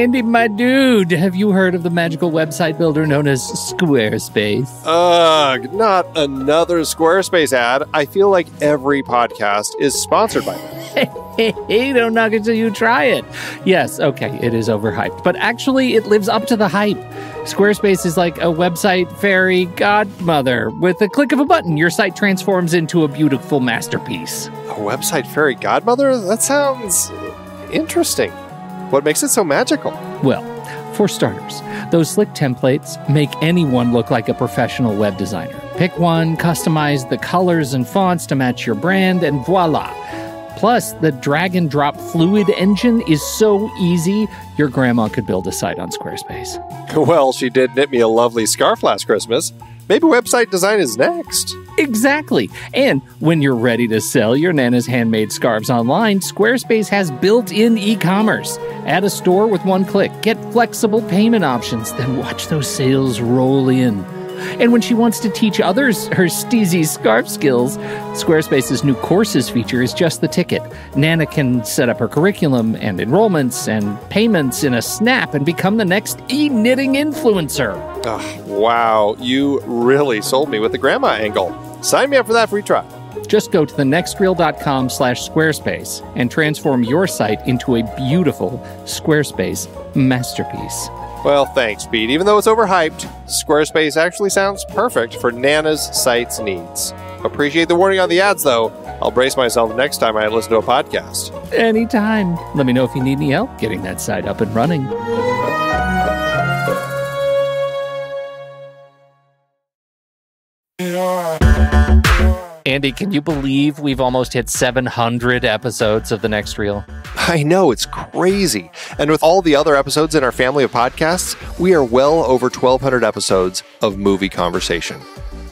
Andy, my dude, have you heard of the magical website builder known as Squarespace? Ugh, not another Squarespace ad. I feel like every podcast is sponsored by them. Hey, don't knock it till you try it. Yes, okay, it is overhyped, but actually it lives up to the hype. Squarespace is like a website fairy godmother. With a click of a button, your site transforms into a beautiful masterpiece. A website fairy godmother? That sounds interesting. What makes it so magical? Well, for starters, those slick templates make anyone look like a professional web designer. Pick one, customize the colors and fonts to match your brand, and voila. Plus, the drag-and-drop fluid engine is so easy, your grandma could build a site on Squarespace. Well, she did knit me a lovely scarf last Christmas. Maybe website design is next. Exactly. And when you're ready to sell your Nana's handmade scarves online, Squarespace has built-in e-commerce. Add a store with one click. Get flexible payment options. Then watch those sales roll in. And when she wants to teach others her steezy scarf skills, Squarespace's new courses feature is just the ticket. Nana can set up her curriculum and enrollments and payments in a snap and become the next e-knitting influencer. Oh, wow, you really sold me with the grandma angle. Sign me up for that free trial. Just go to thenextreel.com/Squarespace and transform your site into a beautiful Squarespace masterpiece. Well, thanks, Pete. Even though it's overhyped, Squarespace actually sounds perfect for Nana's site's needs. Appreciate the warning on the ads, though. I'll brace myself next time I listen to a podcast. Anytime. Let me know if you need any help getting that site up and running. Andy, can you believe we've almost hit 700 episodes of The Next Reel? I know, it's crazy. And with all the other episodes in our family of podcasts, we are well over 1,200 episodes of movie conversation.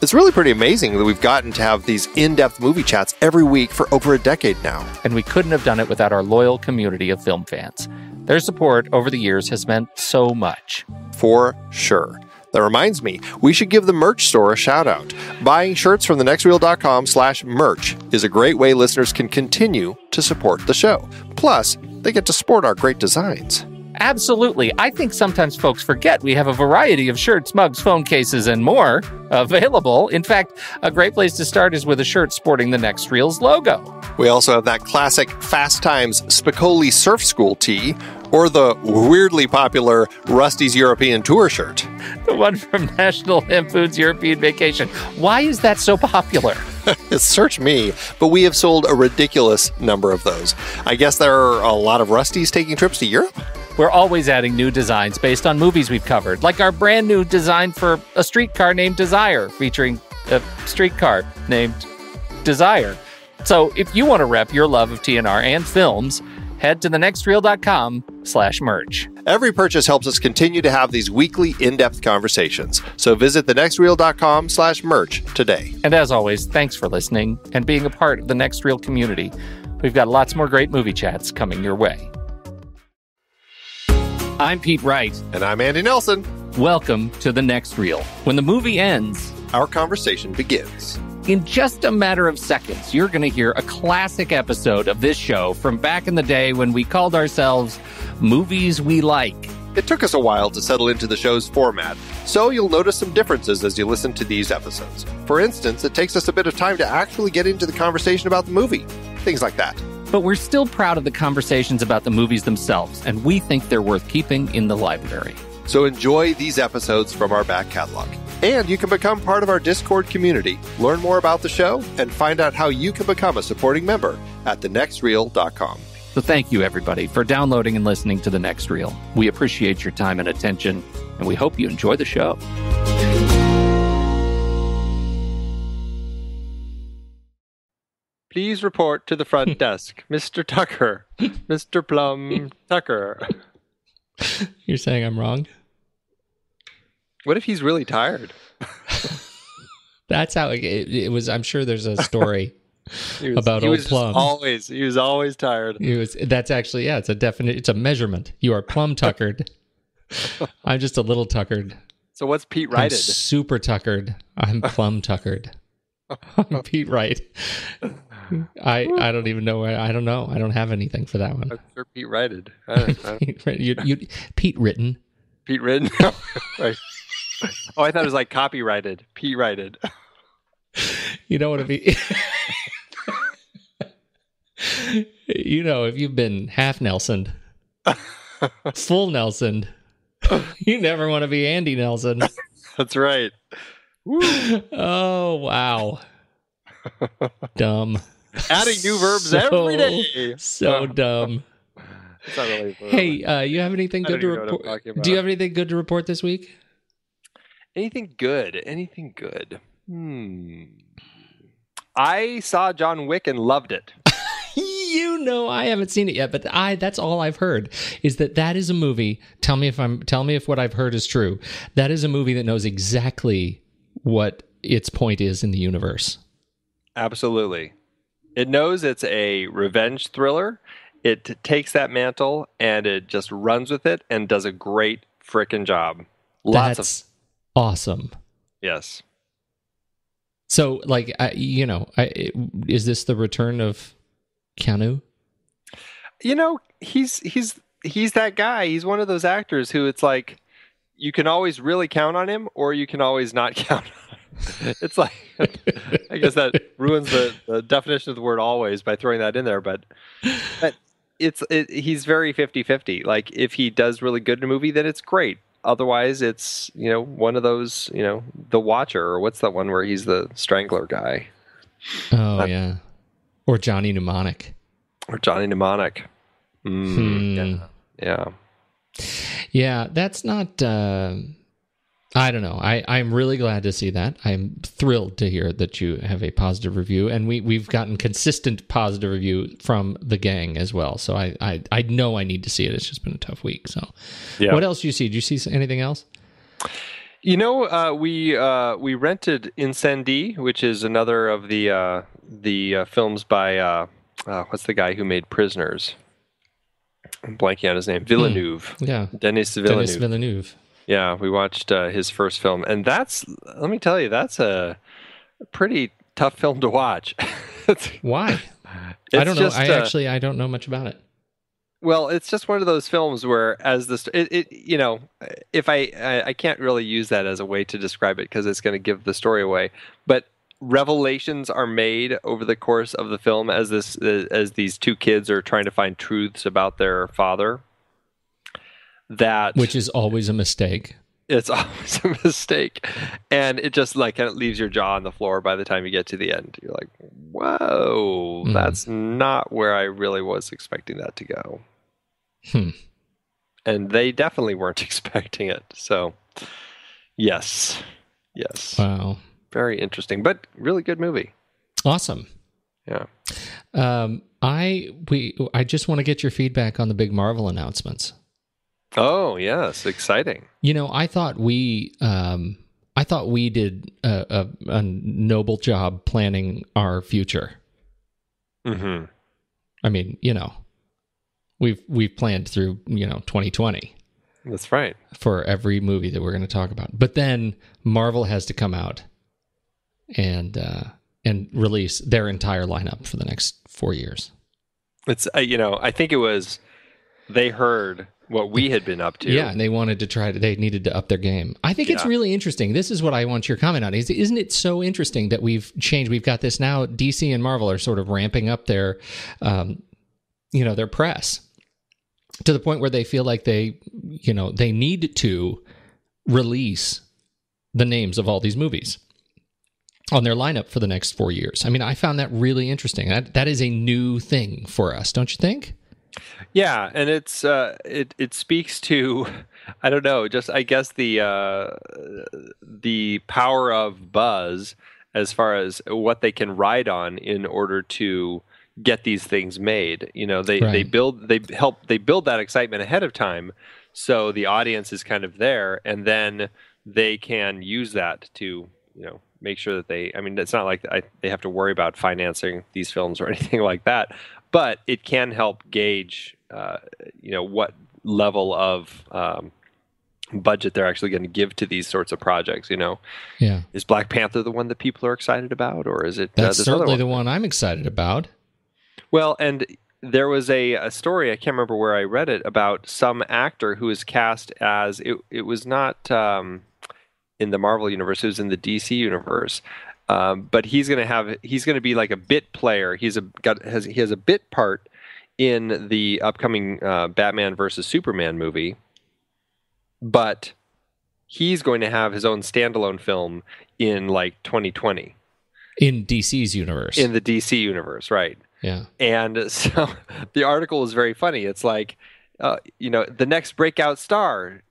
It's really pretty amazing that we've gotten to have these in-depth movie chats every week for over a decade now. And we couldn't have done it without our loyal community of film fans. Their support over the years has meant so much. For sure. That reminds me, we should give the merch store a shout out. Buying shirts from thenextreel.com/merch is a great way listeners can continue to support the show. Plus, they get to sport our great designs. Absolutely. I think sometimes folks forget we have a variety of shirts, mugs, phone cases, and more available. In fact, a great place to start is with a shirt sporting the Next Reel's logo. We also have that classic Fast Times Spicoli Surf School tee, or the weirdly popular Rusty's European Tour shirt. The one from National Hemp Foods European Vacation. Why is that so popular? Search me, but we have sold a ridiculous number of those. I guess there are a lot of Rustys taking trips to Europe? We're always adding new designs based on movies we've covered, like our brand new design for a streetcar named Desire, featuring a streetcar named Desire. So if you want to rep your love of TNR and films, head to thenextreel.com/merch. Every purchase helps us continue to have these weekly in-depth conversations. So visit thenextreel.com/merch today. And as always, thanks for listening and being a part of the Next Reel community. We've got lots more great movie chats coming your way. I'm Pete Wright. And I'm Andy Nelson. Welcome to The Next Reel. When the movie ends, our conversation begins. In just a matter of seconds, you're going to hear a classic episode of this show from back in the day when we called ourselves Movies We Like. It took us a while to settle into the show's format, so you'll notice some differences as you listen to these episodes. For instance, it takes us a bit of time to actually get into the conversation about the movie. Things like that. But we're still proud of the conversations about the movies themselves, and we think they're worth keeping in the library. So enjoy these episodes from our back catalog. And you can become part of our Discord community, learn more about the show, and find out how you can become a supporting member at thenextreel.com. So thank you, everybody, for downloading and listening to The Next Reel. We appreciate your time and attention, and we hope you enjoy the show. Please report to the front desk. Mr. Tucker. Mr. Plum Tucker. You're saying I'm wrong? What if he's really tired? That's how it was. I'm sure there's a story about old Plum. He was always tired. That's actually, yeah, it's a measurement. You are plum tuckered. I'm just a little tuckered. So what's Pete Wrighted? I'm super tuckered. I'm plum tuckered. I'm Pete Wright. I don't even know. I don't know. I don't have anything for that one. I'm sure Pete righted. I don't. Pete written. Pete written? Right. Oh, I thought it was like copyrighted. Pete righted. You know what it be? You know, if you've been half Nelsoned, full Nelsoned, you never want to be Andy Nelson. That's right. Woo. Oh, wow. Dumb. Adding new verbs every day. So dumb. It's not really Hey, you have anything good to report? Do you have anything good to report this week? Anything good? Anything good? I saw John Wick and loved it. You know, I haven't seen it yet, but that's all I've heard is that is a movie. Tell me if what I've heard is true. That is a movie that knows exactly what its point is in the universe. Absolutely. It knows it's a revenge thriller. It takes that mantle and it just runs with it and does a great frickin' job. That's awesome. Yes. So, like, is this the return of Keanu? You know, he's that guy. He's one of those actors who it's like you can always really count on him, or you can always not count on him. It's like I guess that ruins the definition of the word always by throwing that in there, but he's very 50-50. Like if he does really good in a movie, then it's great. Otherwise, it's, one of those, The Watcher, or what's that one where he's the strangler guy? Oh, yeah. Or Johnny Mnemonic. Yeah. Yeah, that's not... I don't know. I'm really glad to see that. I'm thrilled to hear that you have a positive review, and we've gotten consistent positive review from the gang as well. So I know I need to see it. It's just been a tough week. So, yeah. What else did you see? Did you see anything else? We rented Incendie, which is another of the films by what's the guy who made Prisoners? I'm blanking on his name. Villeneuve. Yeah, Denis Villeneuve. Yeah, we watched his first film, and let me tell you, that's a pretty tough film to watch. Why? I don't know. I don't know much about it. Well, it's just one of those films where, if I can't really use that as a way to describe it because it's going to give the story away, but revelations are made over the course of the film as these two kids are trying to find truths about their father. Which is always a mistake. It's always a mistake. And it just kind of leaves your jaw on the floor by the time you get to the end. You're like, whoa, that's not where I really was expecting that to go. And they definitely weren't expecting it. So, yes. Wow. Very interesting, but really good movie. Awesome. Yeah. I just want to get your feedback on the big Marvel announcements. Oh, yes, exciting. I thought we did a noble job planning our future. Mm-hmm. I mean, we've planned through 2020. That's right. For every movie that we're going to talk about. But then Marvel has to come out and release their entire lineup for the next 4 years. It's I think it was they heard what we had been up to. Yeah, and they wanted to they needed to up their game. I think it's really interesting. This is what I want your comment on. Isn't it so interesting that we've changed? We've got this now. DC and Marvel are sort of ramping up their, their press to the point where they feel like they need to release the names of all these movies on their lineup for the next 4 years. I mean, I found that really interesting. That is a new thing for us, don't you think? Yeah, and it's it speaks to, I don't know, just I guess the power of buzz as far as what they can ride on in order to get these things made. They build that excitement ahead of time, so the audience is kind of there, and then they can use that to make sure that it's not like they have to worry about financing these films or anything like that. But it can help gauge, what level of budget they're actually going to give to these sorts of projects. Yeah. Is Black Panther the one that people are excited about, or is it that's this certainly other the one I'm excited about? Well, and there was a story, I can't remember where I read it, about some actor who was cast as it was not in the Marvel universe, it was in the DC universe. But he's going to be like a bit player. He has a bit part in the upcoming Batman versus Superman movie, but he's going to have his own standalone film in like 2020 in DC's universe. In the DC universe, right? Yeah. And so the article was very funny. It's like, the next breakout star, ...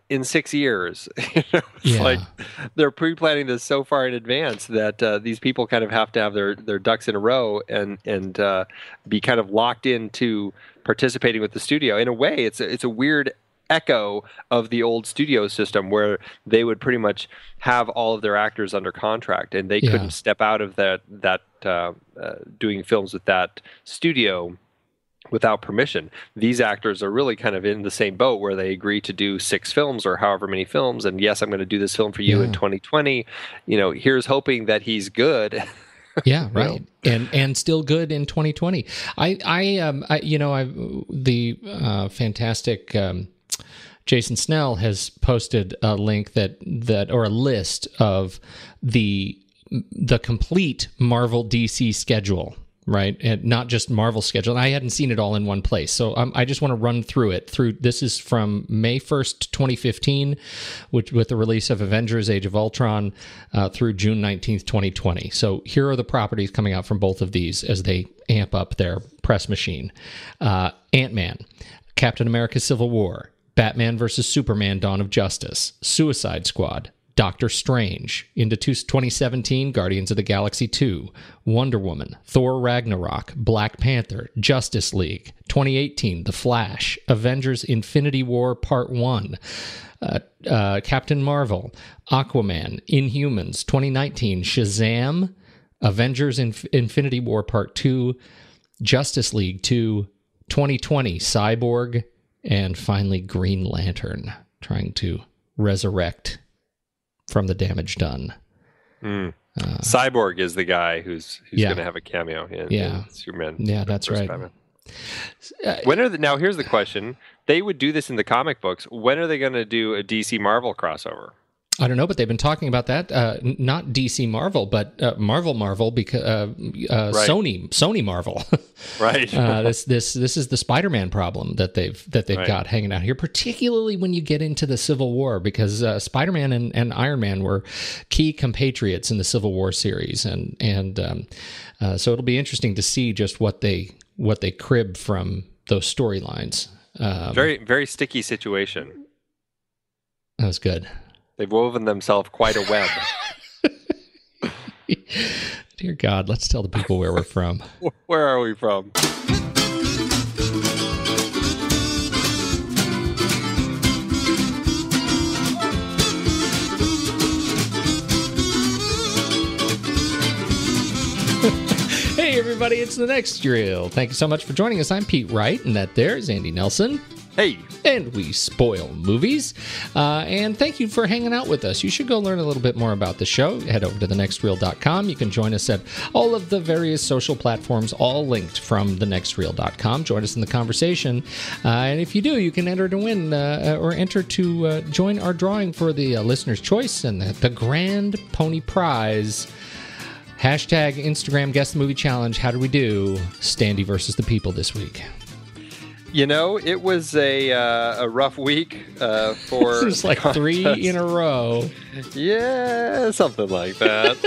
in 6 years. It's like they're pre-planning this so far in advance that these people kind of have to have their ducks in a row and be kind of locked into participating with the studio. In a way, it's a weird echo of the old studio system where they would pretty much have all of their actors under contract and they couldn't step out of that doing films with that studio without permission. These actors are really kind of in the same boat where they agree to do 6 films or however many films, and yes, I'm going to do this film for you in 2020. Here's hoping that he's good. Yeah, right. And still good in 2020. The fantastic Jason Snell has posted a link that or a list of the complete Marvel DC schedule, right? And not just Marvel schedule. I hadn't seen it all in one place. So I just want to run through it. This is from May 1st, 2015, with the release of Avengers Age of Ultron through June 19th, 2020. So here are the properties coming out from both of these as they amp up their press machine. Ant-Man, Captain America Civil War, Batman vs. Superman Dawn of Justice, Suicide Squad, Doctor Strange, into 2017, Guardians of the Galaxy 2, Wonder Woman, Thor Ragnarok, Black Panther, Justice League, 2018, The Flash, Avengers Infinity War Part 1, Captain Marvel, Aquaman, Inhumans, 2019, Shazam, Avengers Infinity War Part 2, Justice League 2, 2020, Cyborg, and finally Green Lantern, trying to resurrect from the damage done. Cyborg is the guy who's going to have a cameo in Superman. Yeah, that's right. Now here's the question. They would do this in the comic books. When are they going to do a DC Marvel crossover? I don't know, but they've been talking about that. Not DC Marvel, but Marvel, because Sony Marvel. Right. This is the Spider-Man problem that they've got hanging out here, particularly when you get into the Civil War, because Spider-Man and Iron Man were key compatriots in the Civil War series, and so it'll be interesting to see just what they crib from those storylines. Very, very sticky situation. That was good. They've woven themselves quite a web. Dear God, let's tell the people where we're from. Where are we from? Hey, everybody, it's The Next Reel. Thank you so much for joining us. I'm Pete Wright, and that there's Andy Nelson. Hey. And we spoil movies. And thank you for hanging out with us. You should go learn a little bit more about the show. Head over to thenextreel.com. You can join us at all of the various social platforms, all linked from thenextreel.com. Join us in the conversation. And if you do, you can enter to win or enter to join our drawing for the listener's choice and the grand pony prize. Hashtag Instagram Guess the Movie Challenge. How did we do? Standy versus the people this week. It was a rough week for. It's like contest. 3 in a row. Yeah, something like that.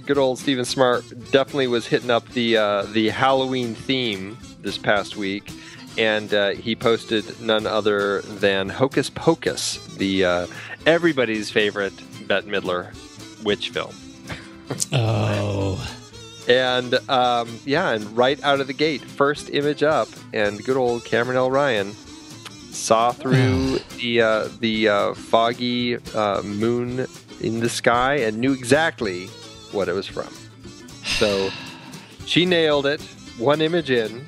Good old Stephen Smart definitely was hitting up the Halloween theme this past week, and he posted none other than Hocus Pocus, the everybody's favorite Bette Midler witch film. Oh. And and right out of the gate, first image up, and good old Cameron L. Ryan saw through the foggy moon in the sky and knew exactly what it was from. So she nailed it. One image in.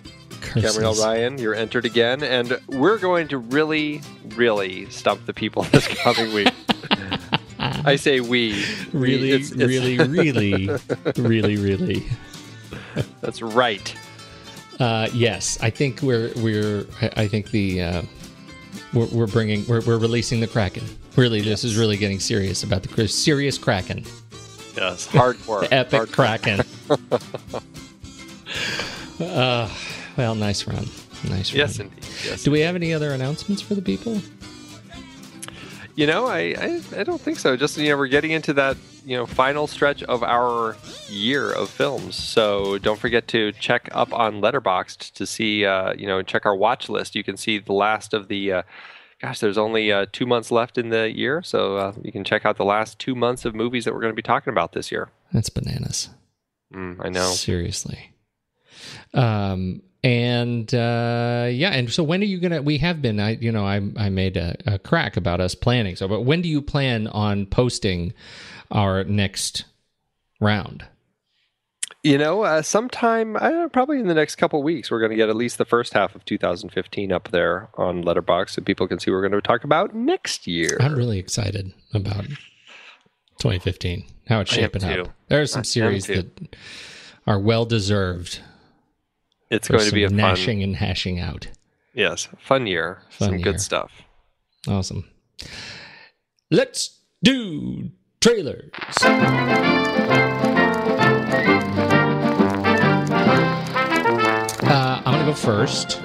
Cameron L. Ryan, you're entered again, and we're going to really, really stump the people this coming week. I say we. Really, it's really, really. That's right. Yes, I think we're releasing the Kraken. Really, this is really getting serious about the serious Kraken. Yes, hardcore. The epic hardcore. Kraken. Well, nice run. Nice run. Yes, indeed. Yes, Do we have any other announcements for the people? I don't think so. Just, we're getting into that, final stretch of our year of films. So don't forget to check up on Letterboxd to see, check our watch list. You can see the last of the, there's only 2 months left in the year. So you can check out the last 2 months of movies that we're going to be talking about this year. That's bananas. I know. Seriously. And so when are you gonna? We have been. I made a crack about us planning. So, but when do you plan on posting our next round? Sometime probably in the next couple weeks, we're going to get at least the first half of 2015 up there on Letterboxd, so people can see what we're going to talk about next year. I'm really excited about 2015. How it's shaping up. There are some series that are well deserved. It's going to be a gnashing and hashing out. Yes, fun year. Some good stuff. Awesome. Let's do trailers. I'm going to go first.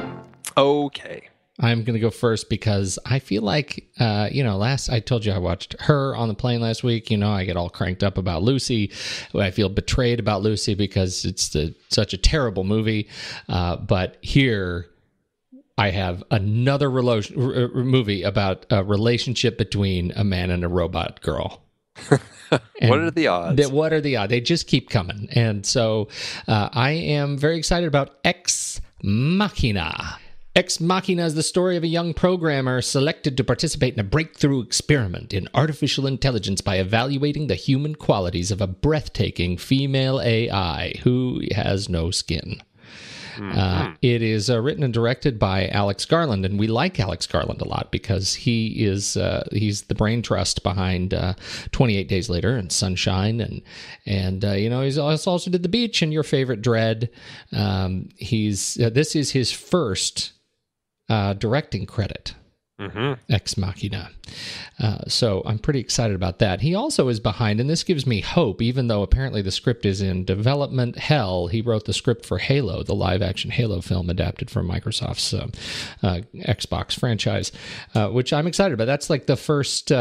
Okay. I'm going to go first because I feel like, I told you I watched Her on the plane last week. I get all cranked up about Lucy. I feel betrayed about Lucy because it's such a terrible movie. But here I have another movie about a relationship between a man and a robot girl. What are the odds? What are the odds? They just keep coming. And so I am very excited about Ex Machina. Ex Machina is the story of a young programmer selected to participate in a breakthrough experiment in artificial intelligence by evaluating the human qualities of a breathtaking female AI who has no skin. Mm-hmm. It is written and directed by Alex Garland, and we like Alex Garland a lot because he's the brain trust behind 28 Days Later and Sunshine, and he's also did The Beach and your favorite Dread. This is his first directing credit. Ex Machina. So I'm pretty excited about that. He also is behind, and this gives me hope, even though apparently the script is in development hell. He wrote the script for Halo, the live-action Halo film adapted from Microsoft's Xbox franchise, which I'm excited about. That's like the first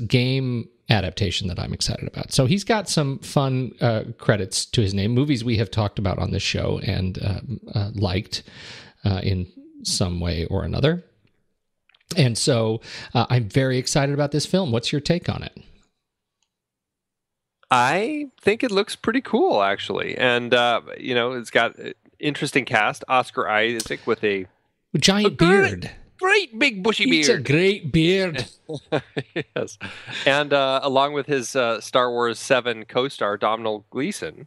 game adaptation that I'm excited about. So he's got some fun credits to his name, movies we have talked about on this show and liked in some way or another. And so I'm very excited about this film. What's your take on it? I think it looks pretty cool, actually. And, it's got an interesting cast. Oscar Isaac with a giant beard. Great big bushy beard. It's a great beard. Yes. And along with his Star Wars 7 co-star, Domhnall Gleeson.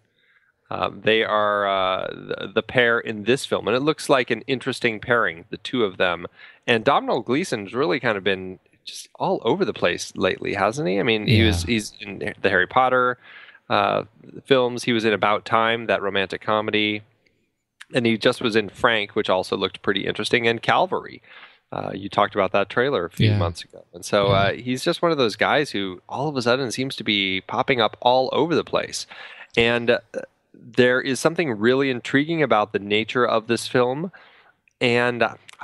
They are the pair in this film, and it looks like an interesting pairing, the two of them. And Domhnall Gleeson's really kind of been just all over the place lately, hasn't he? I mean, he's in the Harry Potter films. He was in About Time, that romantic comedy, and he just was in Frank, which also looked pretty interesting, and Calvary. You talked about that trailer a few months ago. And so he's just one of those guys who all of a sudden seems to be popping up all over the place. And there is something really intriguing about the nature of this film, and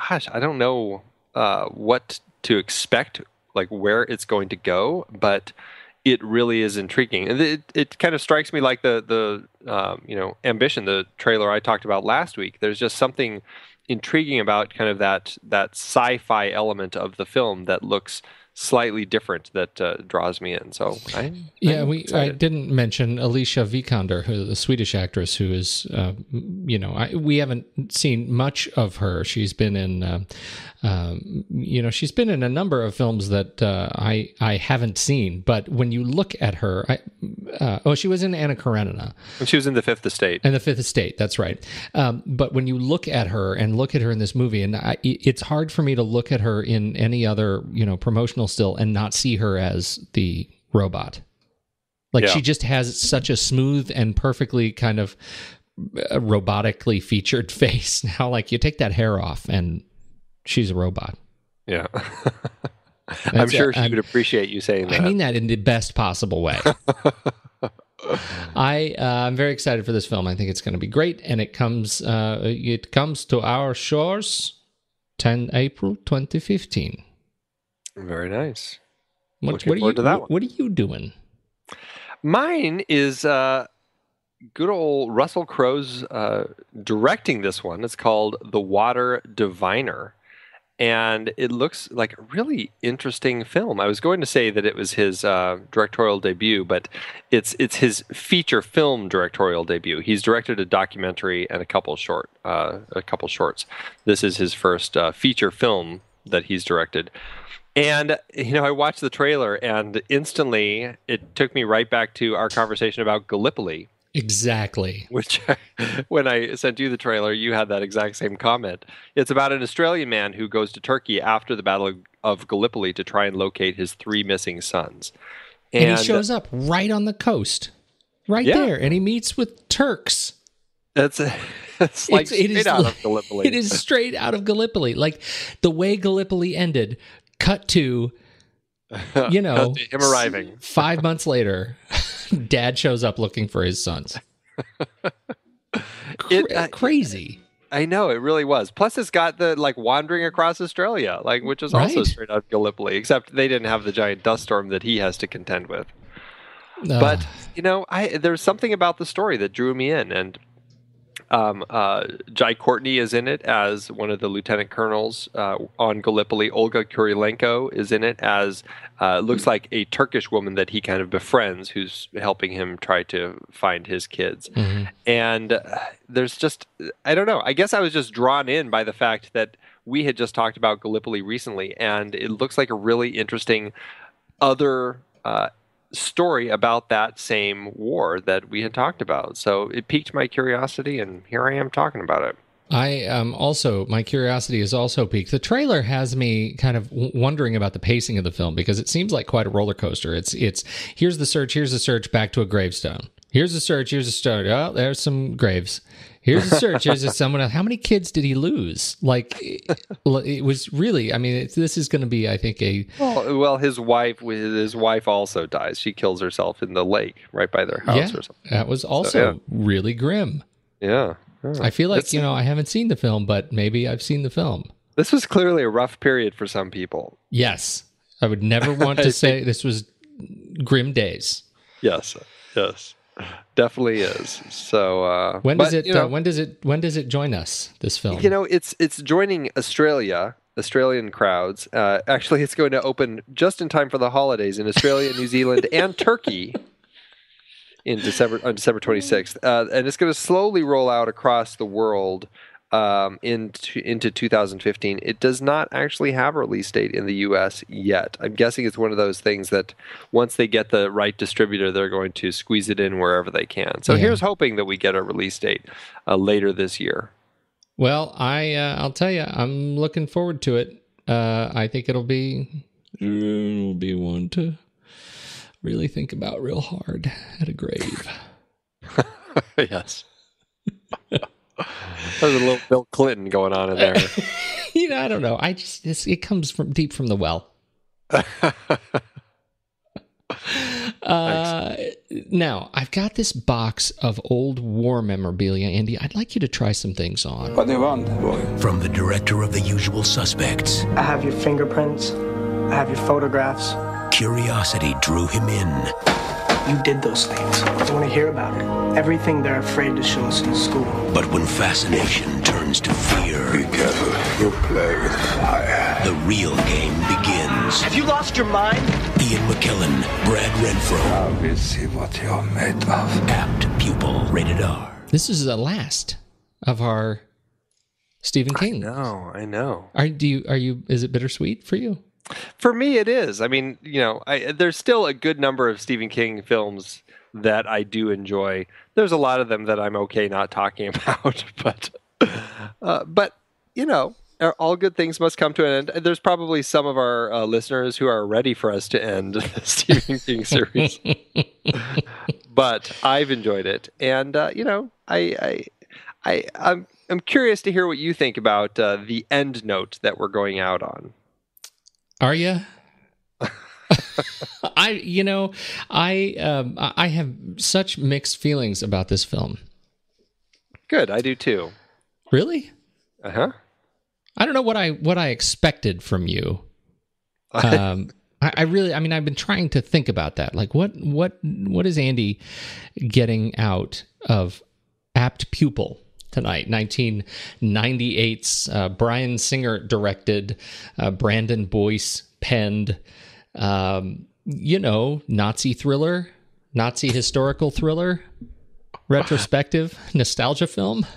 I don't know what to expect, like where it's going to go, but it really is intriguing. And it kind of strikes me like the Ambition, the trailer I talked about last week. There's just something intriguing about kind of that sci-fi element of the film that looks slightly different that draws me in. So I didn't mention Alicia Vikander, the Swedish actress who is, we haven't seen much of her. She's been in, she's been in a number of films that I haven't seen. But when you look at her, she was in Anna Karenina. And she was in The Fifth Estate. And The Fifth Estate, that's right. But when you look at her in this movie, and it's hard for me to look at her in any other, promotional still and not see her as the robot. She just has such a smooth and perfectly kind of robotically featured face. Now, you take that hair off and she's a robot. Yeah. I'm sure she would appreciate you saying that. I mean that in the best possible way. I'm very excited for this film. I think it's going to be great, and it comes to our shores 10 April 2015. Very nice. What are you doing? Mine is good old Russell Crowe's directing this one. It's called The Water Diviner. And it looks like a really interesting film. I was going to say that it was his directorial debut, but it's his feature film directorial debut. He's directed a documentary and a couple shorts. This is his first feature film that he's directed. And, I watched the trailer, and instantly it took me right back to our conversation about Gallipoli. Exactly. Which, when I sent you the trailer, you had that exact same comment. It's about an Australian man who goes to Turkey after the Battle of Gallipoli to try and locate his 3 missing sons. And he shows up right on the coast, there, and he meets with Turks. It's straight out of Gallipoli. It is straight out of Gallipoli. The way Gallipoli ended, cut to, him arriving. 5 months later. Dad shows up looking for his sons. Crazy. I know, it really was. Plus, it's got the wandering across Australia, which is also straight out of Gallipoli, except they didn't have the giant dust storm that he has to contend with. But there's something about the story that drew me in, and Jai Courtney is in it as one of the lieutenant colonels on Gallipoli. Olga Kurilenko is in it as looks like a Turkish woman that he kind of befriends, who's helping him try to find his kids. Mm-hmm. And there's just, I don't know, I guess I was just drawn in by the fact that we had just talked about Gallipoli recently, and it looks like a really interesting other story about that same war that we had talked about. So it piqued my curiosity, and here I am talking about it. My curiosity is also piqued. The trailer has me kind of wondering about the pacing of the film, because it seems like quite a roller coaster. It's here's the search, back to a gravestone. Here's the search, oh, there's some graves. Here's a search, here's someone else. How many kids did he lose? It was really, this is going to be, I think, Well, his wife also dies. She kills herself in the lake right by their house or something. That was also really grim. Yeah. I feel like, I haven't seen the film, but maybe I've seen the film. This was clearly a rough period for some people. Yes. I would never want to say this was grim days. Yes. Definitely is. So when does it join us, this film? It's joining Australian crowds. Actually, it's going to open just in time for the holidays in Australia, New Zealand, and Turkey on December 26th. And it's going to slowly roll out across the world into 2015. It does not actually have a release date in the U.S. yet. I'm guessing it's one of those things that once they get the right distributor, they're going to squeeze it in wherever they can. So here's hoping that we get a release date later this year. Well, I'll tell you, I'm looking forward to it. I think it'll be one to really think about real hard at a grave. Yes. There's a little Bill Clinton going on in there. I don't know. It comes from deep from the well. Now, I've got this box of old war memorabilia, Andy. I'd like you to try some things on. What do you want, boy? From the director of The Usual Suspects. I have your fingerprints. I have your photographs. Curiosity drew him in. You did those things. I want to hear about it. Everything they're afraid to show us in school. But when fascination turns to fear... Be careful. You play with fire. The real game begins. stars. Have you lost your mind? Ian McKellan, Brad Renfro. Now we see what you're made of. Apt Pupil, rated R. This is the last of our Stephen King. I know. Are you? Is it bittersweet for you? For me, it is. I mean, there's still a good number of Stephen King films that I do enjoy. There's a lot of them that I'm okay not talking about, but all good things must come to an end. There's probably some of our listeners who are ready for us to end the Stephen King series, but I've enjoyed it, and I'm curious to hear what you think about the end note that we're going out on. Are you? I have such mixed feelings about this film. Good, I do too. Really? Uh-huh. I don't know what I expected from you. I've been trying to think about that. Like, what is Andy getting out of Apt Pupil tonight? 1998's Bryan Singer directed, Brandon Boyce penned, Nazi thriller, Nazi historical thriller, retrospective nostalgia film.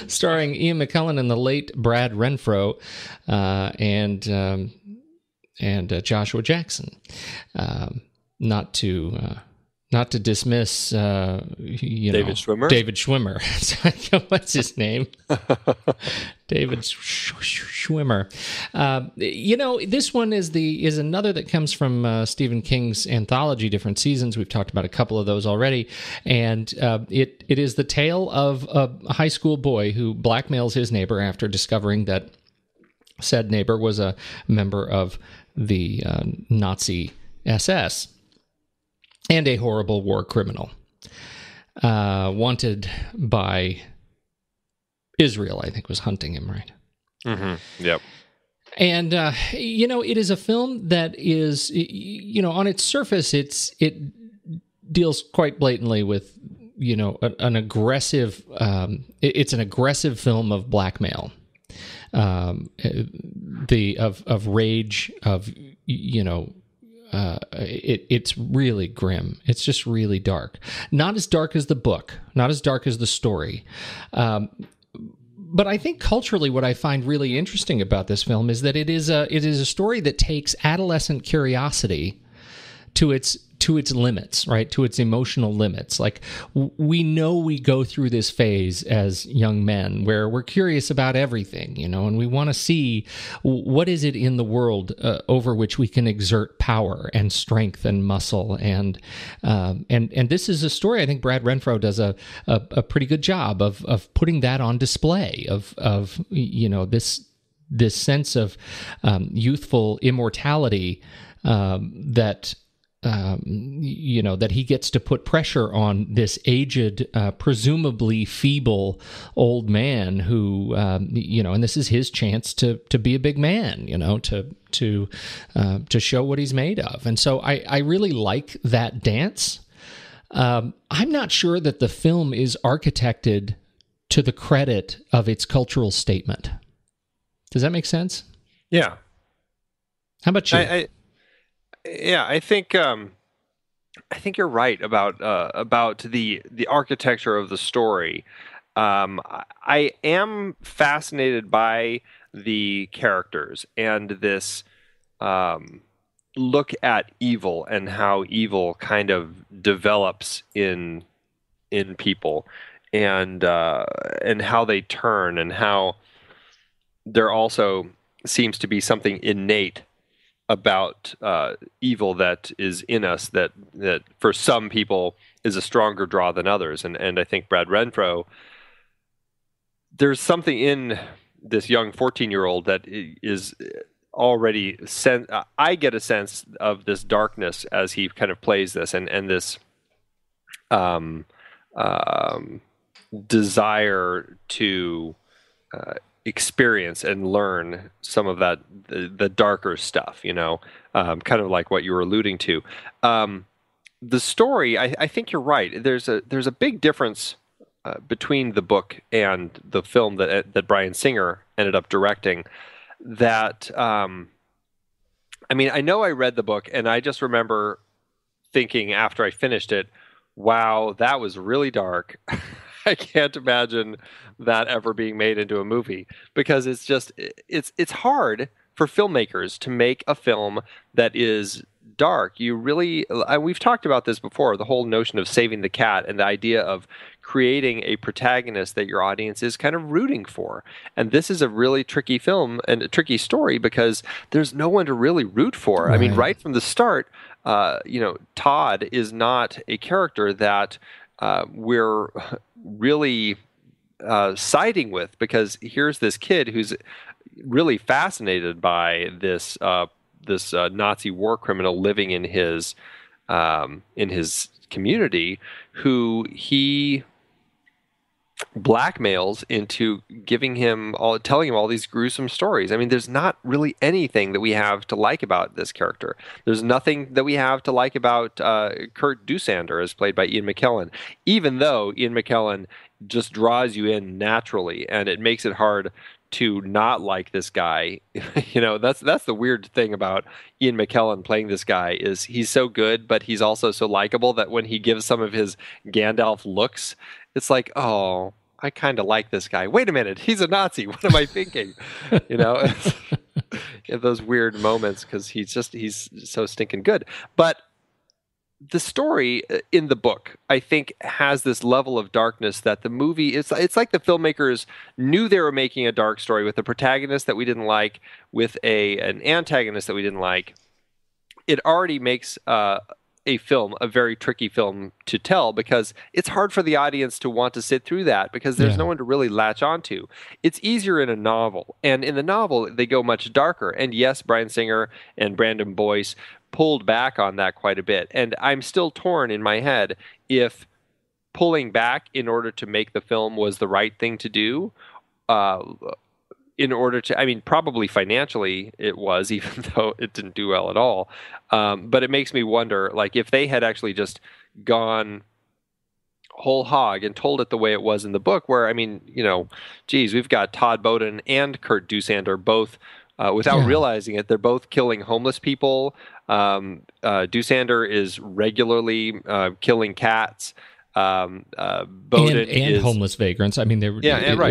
Starring Ian McKellan and the late Brad Renfro, and Joshua Jackson. Not to dismiss, David Schwimmer. David Schwimmer. What's his name? David Schwimmer. This one is another that comes from Stephen King's anthology, Different Seasons. We've talked about a couple of those already, and it is the tale of a high school boy who blackmails his neighbor after discovering that said neighbor was a member of the Nazi SS. And a horrible war criminal, wanted by Israel, I think, was hunting him, right? Mm-hmm. Yep. And, it is a film that is, on its surface, it deals quite blatantly with, an aggressive, it's an aggressive film of blackmail, of rage, of, it's really grim. It's just really dark. Not as dark as the book, not as dark as the story. But I think culturally what I find really interesting about this film is that it is a story that takes adolescent curiosity to its limits, right? To its emotional limits. Like, we know we go through this phase as young men where we're curious about everything, and we want to see what is it in the world over which we can exert power and strength and muscle. And this is a story I think Brad Renfro does a pretty good job of putting that on display of this sense of youthful immortality that he gets to put pressure on this aged, presumably feeble old man who, and this is his chance to be a big man, to show what he's made of. And so I really like that dance. I'm not sure that the film is architected to the credit of its cultural statement. Does that make sense? Yeah. How about you? I think you're right about the architecture of the story. I am fascinated by the characters and this look at evil and how evil kind of develops in people, and how they turn, and how there also seems to be something innate about evil that is in us that for some people is a stronger draw than others. And I think Brad Renfro, there's something in this young 14-year-old that is already I get a sense of this darkness as he kind of plays this, and this desire to experience and learn some of that the darker stuff, kind of like what you were alluding to. The story, I think you're right. There's a big difference between the book and the film that Bryan Singer ended up directing. That I mean, I know I read the book, and I just remember thinking after I finished it, wow, that was really dark. I can't imagine that ever being made into a movie, because it's hard for filmmakers to make a film that is dark. You really, we've talked about this before, the whole notion of saving the cat and the idea of creating a protagonist that your audience is kind of rooting for. And this is a really tricky film and a tricky story because there's no one to really root for. Right. I mean, right from the start, Todd is not a character that we're really siding with, because here's this kid who's really fascinated by this Nazi war criminal living in his community, who he blackmails into telling him all these gruesome stories. I mean, there's not really anything that we have to like about this character. There's nothing that we have to like about Kurt Dusander, as played by Ian McKellan, even though Ian McKellan just draws you in naturally, and it makes it hard to not like this guy. That's the weird thing about Ian McKellan playing this guy, is he's so good, but he's also so likable that when he gives some of his Gandalf looks, it's like, oh, I kind of like this guy. Wait a minute, he's a Nazi. What am I thinking? Those weird moments, because he's so stinking good. But the story in the book, I think, has this level of darkness that the movie, it's like the filmmakers knew they were making a dark story with a protagonist that we didn't like, with an antagonist that we didn't like. It already makes a very tricky film to tell, because it's hard for the audience to want to sit through that, because there's no one to really latch onto. It's easier in a novel, and in the novel they go much darker. And yes, Bryan Singer and Brandon Boyce pulled back on that quite a bit, and I'm still torn in my head if pulling back in order to make the film was the right thing to do. Probably financially it was, even though it didn't do well at all. But it makes me wonder, like, if they had actually just gone whole hog and told it the way it was in the book, where, we've got Todd Bowden and Kurt Dusander both, without realizing it, they're both killing homeless people. Dusander is regularly killing cats. Bowden and homeless vagrants. I mean, it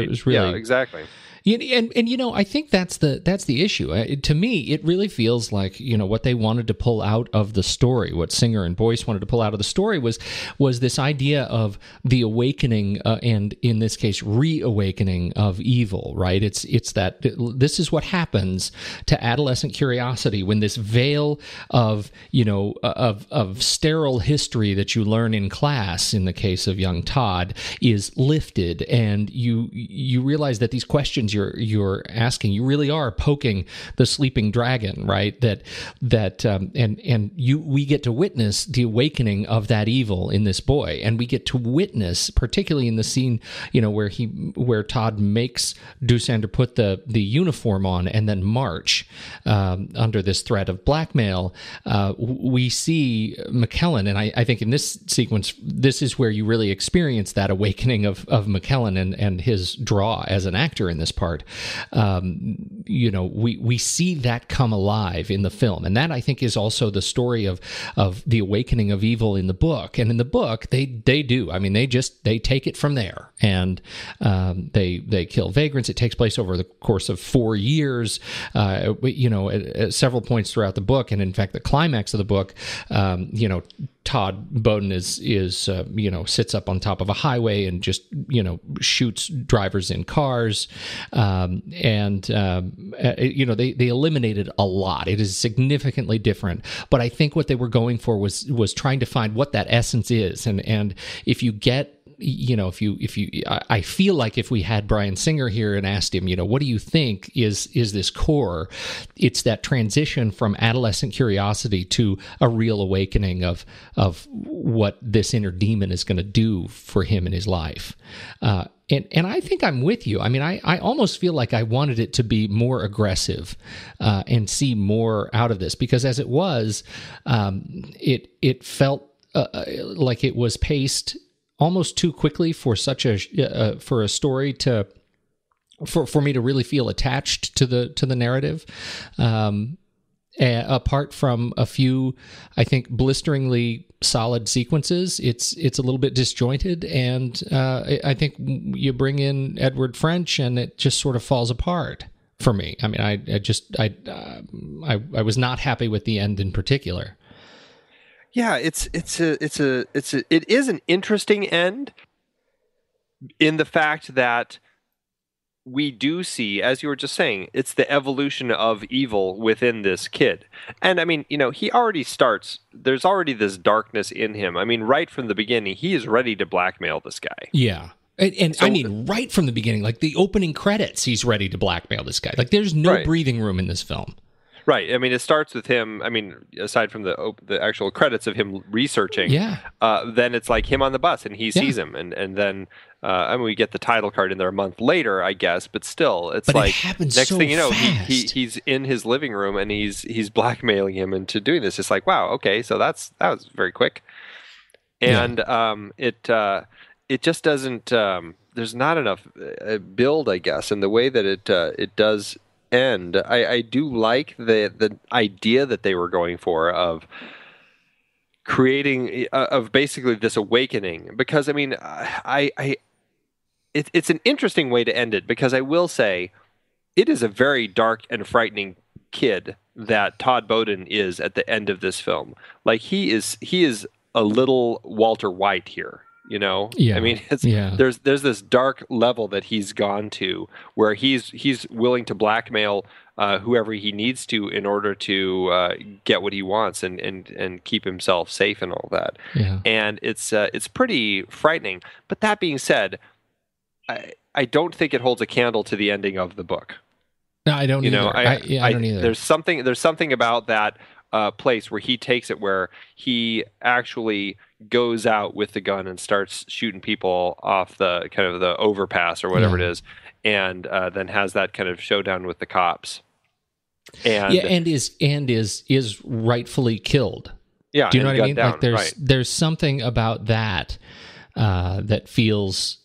was really, exactly. And I think that's the issue. To me, it really feels like, what they wanted to pull out of the story, what Singer and Boyce wanted to pull out of the story was this idea of the awakening, and in this case, reawakening of evil, right? It's that this is what happens to adolescent curiosity when this veil of sterile history that you learn in class, in the case of young Todd, is lifted, and you realize that these questions you're asking, you really are poking the sleeping dragon, right? We get to witness the awakening of that evil in this boy, and we get to witness, particularly in the scene, where Todd makes Dusander put the uniform on and then march under this threat of blackmail. We see McKellan, and I think in this sequence, this is where you really experience that awakening of McKellan and his draw as an actor in this part. We see that come alive in the film, and that, I think, is also the story of the awakening of evil in the book. And in the book, they do. I mean, they take it from there, and they kill vagrants. It takes place over the course of 4 years. At several points throughout the book, and in fact, the climax of the book, Todd Bowden is sits up on top of a highway and just shoots drivers in cars, they eliminated a lot. It is significantly different, but I think what they were going for was trying to find what that essence is, and if you get. I feel like if we had Bryan Singer here and asked him, what do you think is this core? It's that transition from adolescent curiosity to a real awakening of what this inner demon is going to do for him in his life. And I think I'm with you. I mean, I almost feel like I wanted it to be more aggressive and see more out of this, because as it was, it felt like it was paced almost too quickly for such a story for me to really feel attached to the narrative, and Apart from a few, I think, blisteringly solid sequences, it's a little bit disjointed, and I think you bring in Edward French, and it just sort of falls apart for me. I mean, I was not happy with the end in particular. Yeah, it is an interesting end in the fact that we do see, as you were just saying, it's the evolution of evil within this kid. And I mean, he already starts, there's already this darkness in him. I mean, right from the beginning, he is ready to blackmail this guy. Yeah. And so, I mean, right from the beginning, like the opening credits, he's ready to blackmail this guy. Like, there's no breathing room in this film. Right. I mean, it starts with him. I mean, aside from the actual credits of him researching, then it's like him on the bus, and he sees him, and then I mean, we get the title card in there a month later, I guess, but still, it's like it happens next so thing you know, fast. he's in his living room and he's blackmailing him into doing this. It's like, wow, okay, so that was very quick, and it just doesn't. There's not enough build, I guess, in the way that it does end. I do like the idea that they were going for of creating of basically this awakening, because I mean, it's an interesting way to end it, because I will say it is a very dark and frightening kid that Todd Bowden is at the end of this film. Like, he is a little Walter White here. I mean, there's this dark level that he's gone to where he's willing to blackmail whoever he needs to in order to get what he wants and keep himself safe and all that. Yeah. And it's pretty frightening. But that being said, I don't think it holds a candle to the ending of the book. No, I don't either. I don't either. There's something about that place where he takes it, where he actually goes out with the gun and starts shooting people off the kind of the overpass or whatever it is, and then has that kind of showdown with the cops. And is rightfully killed. Yeah, do you know what I mean? Down. Like, there's something about that that feels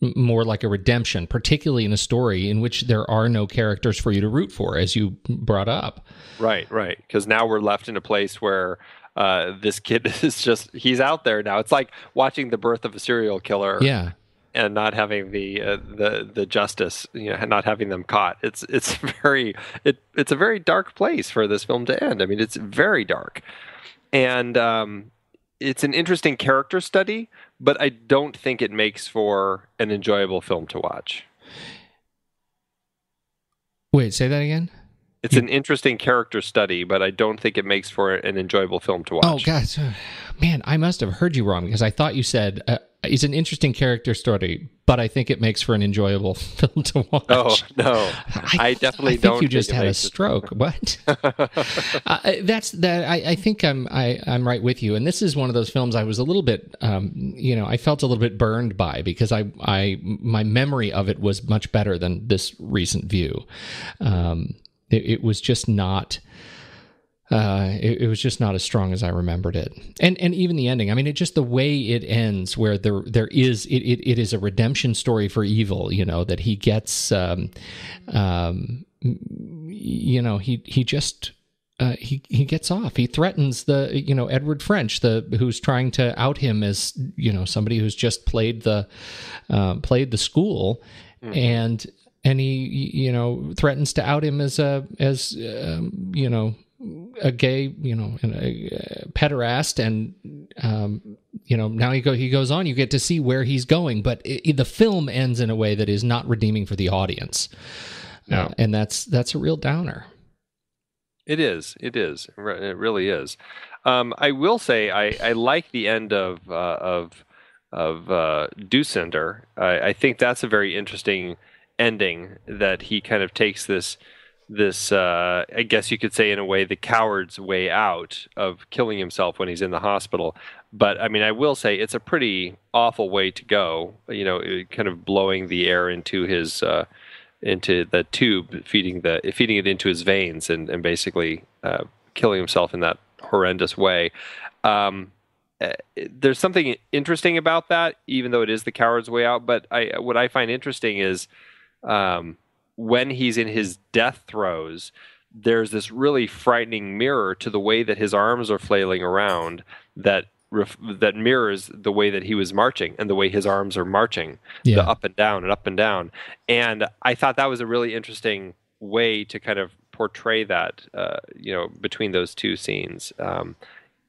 more like a redemption, particularly in a story in which there are no characters for you to root for, as you brought up. Right. Because now we're left in a place where this kid is he's out there now. It's like watching the birth of a serial killer. Yeah. And not having the justice, not having them caught. It's a very dark place for this film to end. I mean, it's very dark, and it's an interesting character study, but I don't think it makes for an enjoyable film to watch. Wait, say that again? It's an interesting character study, but I don't think it makes for an enjoyable film to watch. Oh, God. Man, I must have heard you wrong, because I thought you said it's an interesting character story, but I think it makes for an enjoyable film to watch. Oh, no. I definitely don't think you just had a stroke. What? I think I'm right with you. And this is one of those films I was a little bit, I felt a little bit burned by, because my memory of it was much better than this recent view. It was just not. It was just not as strong as I remembered it, and even the ending. I mean, just the way it ends, where there is it is a redemption story for evil. That he gets, he gets off. He threatens Edward French, who's trying to out him as somebody who's just played the school, and he threatens to out him as a gay, a pederast, and now he goes on. You get to see where he's going, but the film ends in a way that is not redeeming for the audience. No. And that's a real downer. It is. It really is. I will say I like the end of Dusender. I think that's a very interesting ending, that he kind of takes this I guess you could say, in a way, the coward's way out of killing himself when he's in the hospital. But I mean, I will say it's a pretty awful way to go, kind of blowing the air into his into the tube, feeding it into his veins, and basically killing himself in that horrendous way. There's something interesting about that, even though it is the coward's way out. But what I find interesting is when he's in his death throes, there's this really frightening mirror to the way that his arms are flailing around that mirrors the way that he was marching and the way his arms are marching, the up and down and up and down. And I thought that was a really interesting way to kind of portray that, between those two scenes.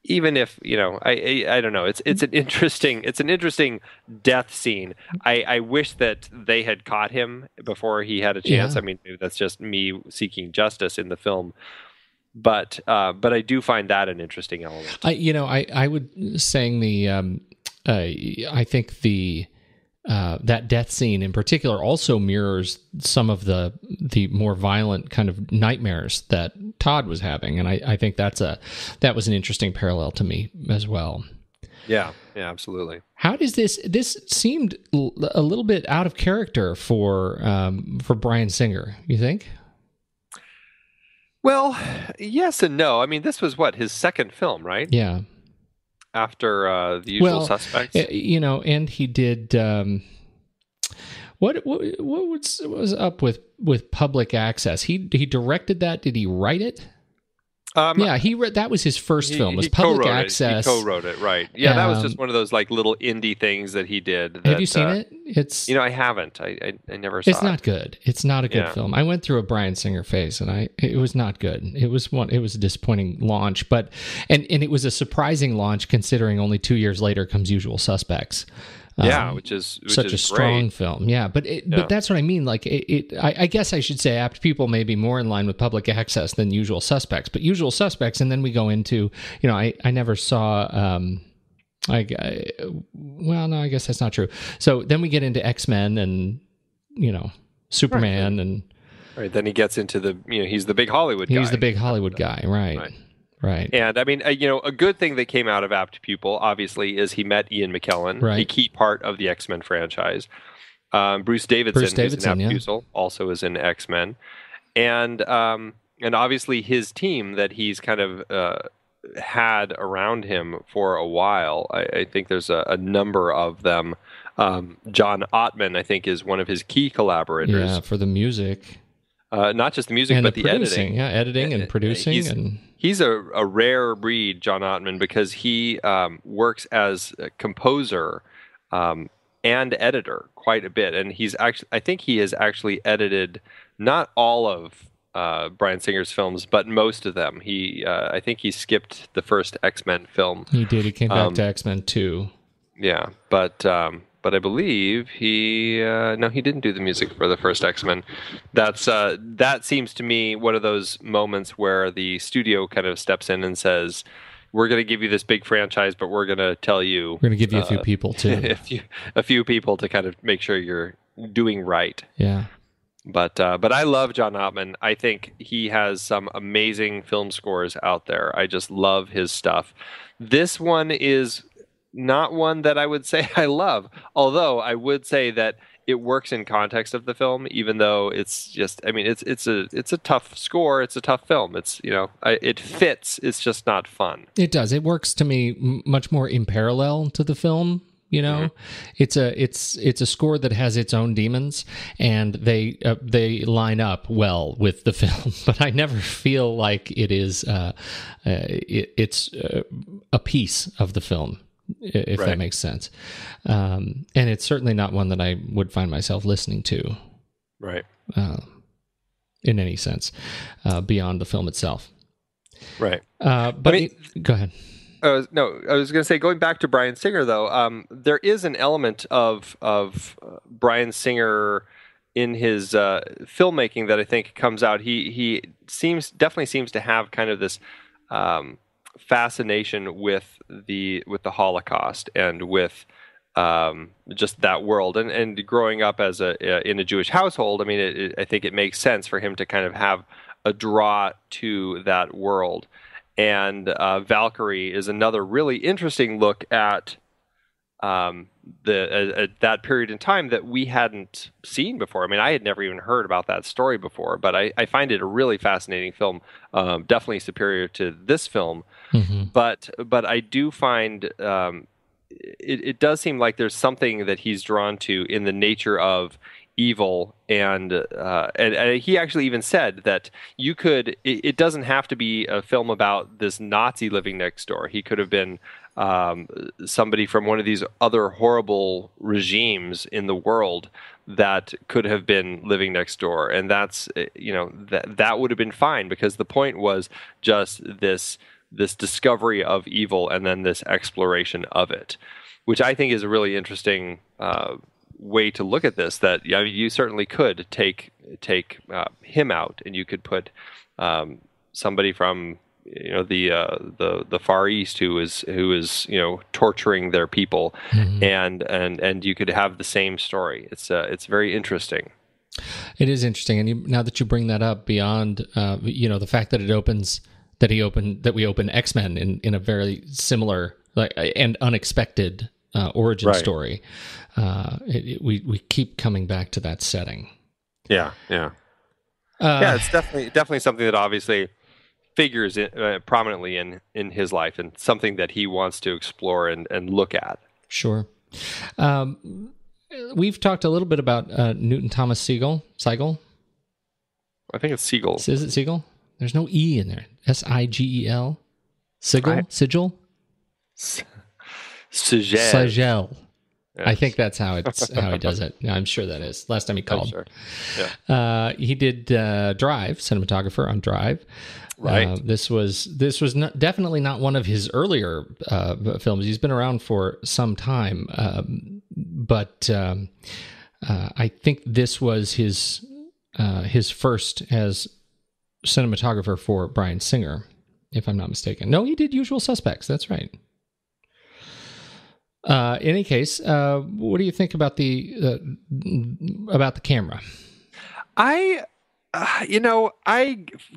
Even if, I don't know, it's an interesting death scene. I wish that they had caught him before he had a chance. Yeah. I mean, maybe that's just me seeking justice in the film. But I do find that an interesting element. I would saying I think that death scene in particular also mirrors some of the more violent kind of nightmares that Todd was having, and I think that was an interesting parallel to me as well. Yeah, absolutely. How does this seemed a little bit out of character for Bryan Singer, you think? Well, yes and no. I mean, this was his second film, right? Yeah. After The Usual Suspects, and he did. What was up with Public Access? He directed that. Did he write it? That was his first film. Was Public Access? He co-wrote it, right? Yeah, that was just one of those little indie things that he did. Have you seen it? It's I haven't. I never saw it. It's not good. It's not a good film. I went through a Bryan Singer phase, and it was not good. It was a disappointing launch, but and it was a surprising launch considering only 2 years later comes Usual Suspects. Which is such a strong great film. Yeah, but that's what I mean. Like I guess I should say Apt Pupil may be more in line with Public Access than Usual Suspects. But Usual Suspects, and then we go into I never saw. I guess that's not true. So then we get into X-Men and Superman and. Right. Then he gets into he's the big Hollywood guy. He's the big Hollywood guy. Right. Right. And I mean, a good thing that came out of Apt Pupil, obviously, is he met Ian McKellan, a key part of the X-Men franchise. Bruce Davidson, who's in Apt Pupil, also is in X-Men. And obviously his team that he's kind of had around him for a while, I think there's a number of them. John Ottman, I think, is one of his key collaborators. Yeah, for the music. Not just the music, but the editing. Yeah, editing and producing. He's a rare breed, John Ottman, because he works as a composer and editor quite a bit. And I think he has actually edited not all of Bryan Singer's films, but most of them. I think he skipped the first X-Men film. He did. He came back to X-Men 2. Yeah, but I believe he didn't do the music for the first X-Men. That seems to me one of those moments where the studio kind of steps in and says, "We're going to give you this big franchise, but we're going to tell you we're going to give you a few people too, a few people to kind of make sure you're doing right." Yeah. But I love John Ottman. I think he has some amazing film scores out there. I just love his stuff. This one is not one that I would say I love, although I would say that it works in context of the film, even though it's just, I mean, it's a tough score. It's a tough film. It's, it fits. It's just not fun. It does. It works to me much more in parallel to the film. Mm-hmm. It's a score that has its own demons, and they line up well with the film. But I never feel like it is it's a piece of the film, if that makes sense. And it's certainly not one that I would find myself listening to, right? In any sense, beyond the film itself, right? But go ahead. I was going to say, going back to Bryan Singer, though, there is an element of Bryan Singer in his filmmaking that I think comes out. He definitely seems to have kind of this fascination with the Holocaust and with just that world. And growing up as in a Jewish household, I mean, I think it makes sense for him to kind of have a draw to that world. And Valkyrie is another really interesting look at that period in time that we hadn't seen before. I mean, I had never even heard about that story before, but I find it a really fascinating film, definitely superior to this film. Mm-hmm. But I do find it does seem like there's something that he's drawn to in the nature of evil, and he actually even said that you could. It doesn't have to be a film about this Nazi living next door. He could have been somebody from one of these other horrible regimes in the world that could have been living next door, and that's that would have been fine, because the point was just this discovery of evil and then this exploration of it, which I think is a really interesting way to look at this. That you certainly could take him out, and you could put somebody from the Far East who is torturing their people, and you could have the same story. It's very interesting. It is interesting, and now that you bring that up, beyond the fact that we open X-Men in a very similar and unexpected origin story. We keep coming back to that setting. Yeah. It's definitely something that obviously figures prominently in his life, and something that he wants to explore and look at. Sure. We've talked a little bit about Newton Thomas Sigel. I think it's Siegel. Is it Siegel? There's no E in there. Sigel? Sigil? Sigel. I think that's how he does it. I'm sure that is. Last time he called. Sure. Yeah. He did Drive, cinematographer on Drive. Right. This was definitely not one of his earlier films. He's been around for some time, but I think this was his first as cinematographer for Bryan Singer, if I'm not mistaken. No, he did Usual Suspects. That's right. In any case, what do you think about the camera? I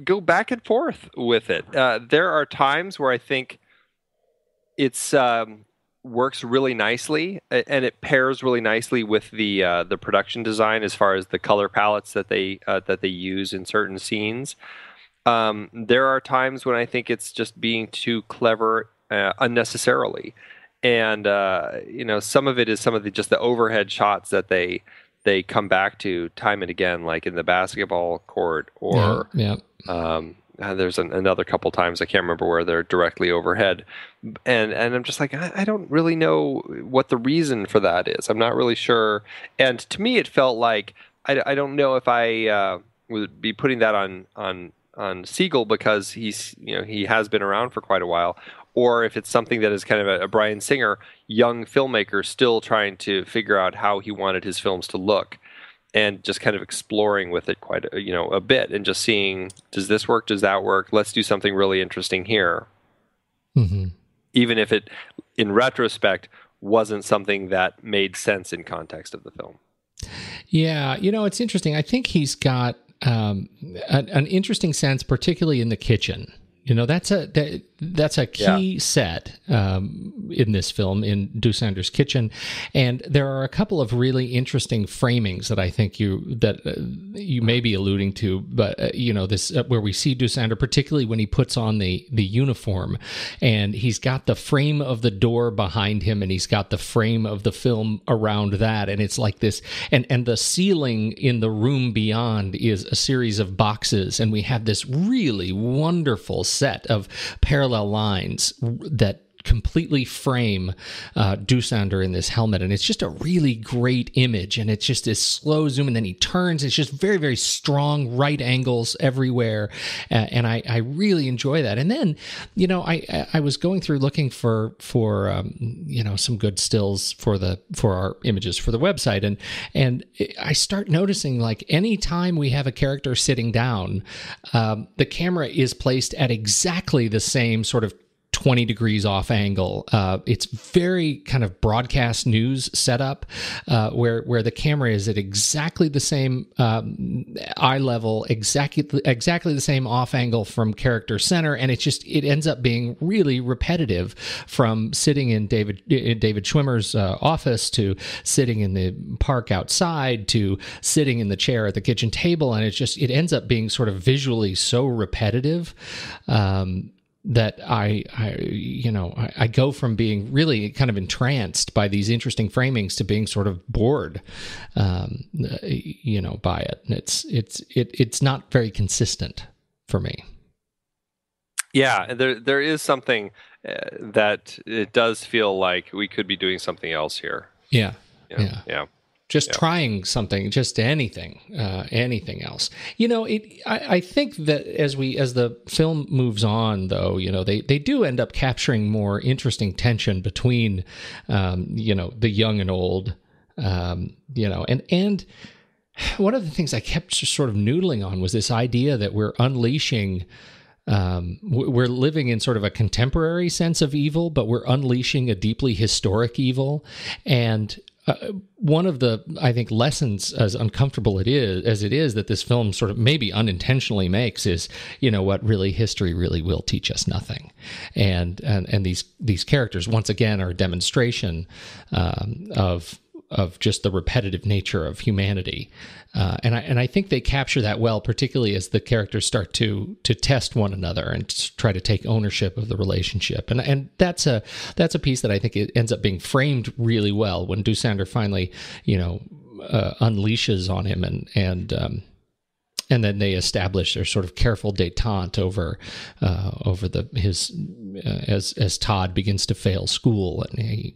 go back and forth with it. There are times where I think it's works really nicely, and it pairs really nicely with the production design as far as the color palettes that they use in certain scenes. There are times when I think it's just being too clever unnecessarily. And some of it is some of the overhead shots that they come back to time and again, like in the basketball court, or there's another couple times, I can't remember, where they're directly overhead, and I'm just like, I don't really know what the reason for that is. I'm not really sure. And to me, it felt like I don't know if I would be putting that on Siegel, because he has been around for quite a while, or if it's something that is kind of a Bryan Singer young filmmaker still trying to figure out how he wanted his films to look, and just kind of exploring with it quite a bit, and just seeing, does this work? Does that work? Let's do something really interesting here. Mm-hmm. Even if it, in retrospect, wasn't something that made sense in context of the film. Yeah, it's interesting. I think he's got an interesting sense, particularly in the kitchen. That's a key set in this film, in Dusander's kitchen, and there are a couple of really interesting framings that I think you may be alluding to. But this where we see Dusander, particularly when he puts on the uniform, and he's got the frame of the door behind him, and he's got the frame of the film around that, and it's like this, and the ceiling in the room beyond is a series of boxes, and we have this really wonderful set of parallel lines that completely frame Dusander in this helmet, and it's just a really great image, and it's just this slow zoom, and then he turns. It's just very, very strong right angles everywhere, and I really enjoy that. And then I was going through looking for some good stills for our images for the website, and I start noticing, like, anytime we have a character sitting down, the camera is placed at exactly the same sort of 20 degrees off angle. It's very kind of broadcast news setup, where the camera is at exactly the same eye level, exactly the same off angle from character center, and it ends up being really repetitive, from sitting in David Schwimmer's office, to sitting in the park outside, to sitting in the chair at the kitchen table, and it ends up being sort of visually so repetitive. that I go from being really kind of entranced by these interesting framings to being sort of bored, by it. And it's not very consistent for me. Yeah, there is something that it does feel like we could be doing something else here. Yeah. Just Yeah. trying something, just anything else. I think that as the film moves on, though, they do end up capturing more interesting tension between, the young and old, and one of the things I kept just sort of noodling on was this idea that we're unleashing. We're living in sort of a contemporary sense of evil, but we're unleashing a deeply historic evil, and one of the, I think, lessons, as uncomfortable as it is that this film sort of maybe unintentionally makes, is, what really history really will teach us nothing, and these characters once again are a demonstration of just the repetitive nature of humanity, and I think they capture that well, particularly as the characters start to test one another and try to take ownership of the relationship, and that's a piece that I think it ends up being framed really well when Doosander finally unleashes on him, and then they establish their sort of careful détente over as Todd begins to fail school, and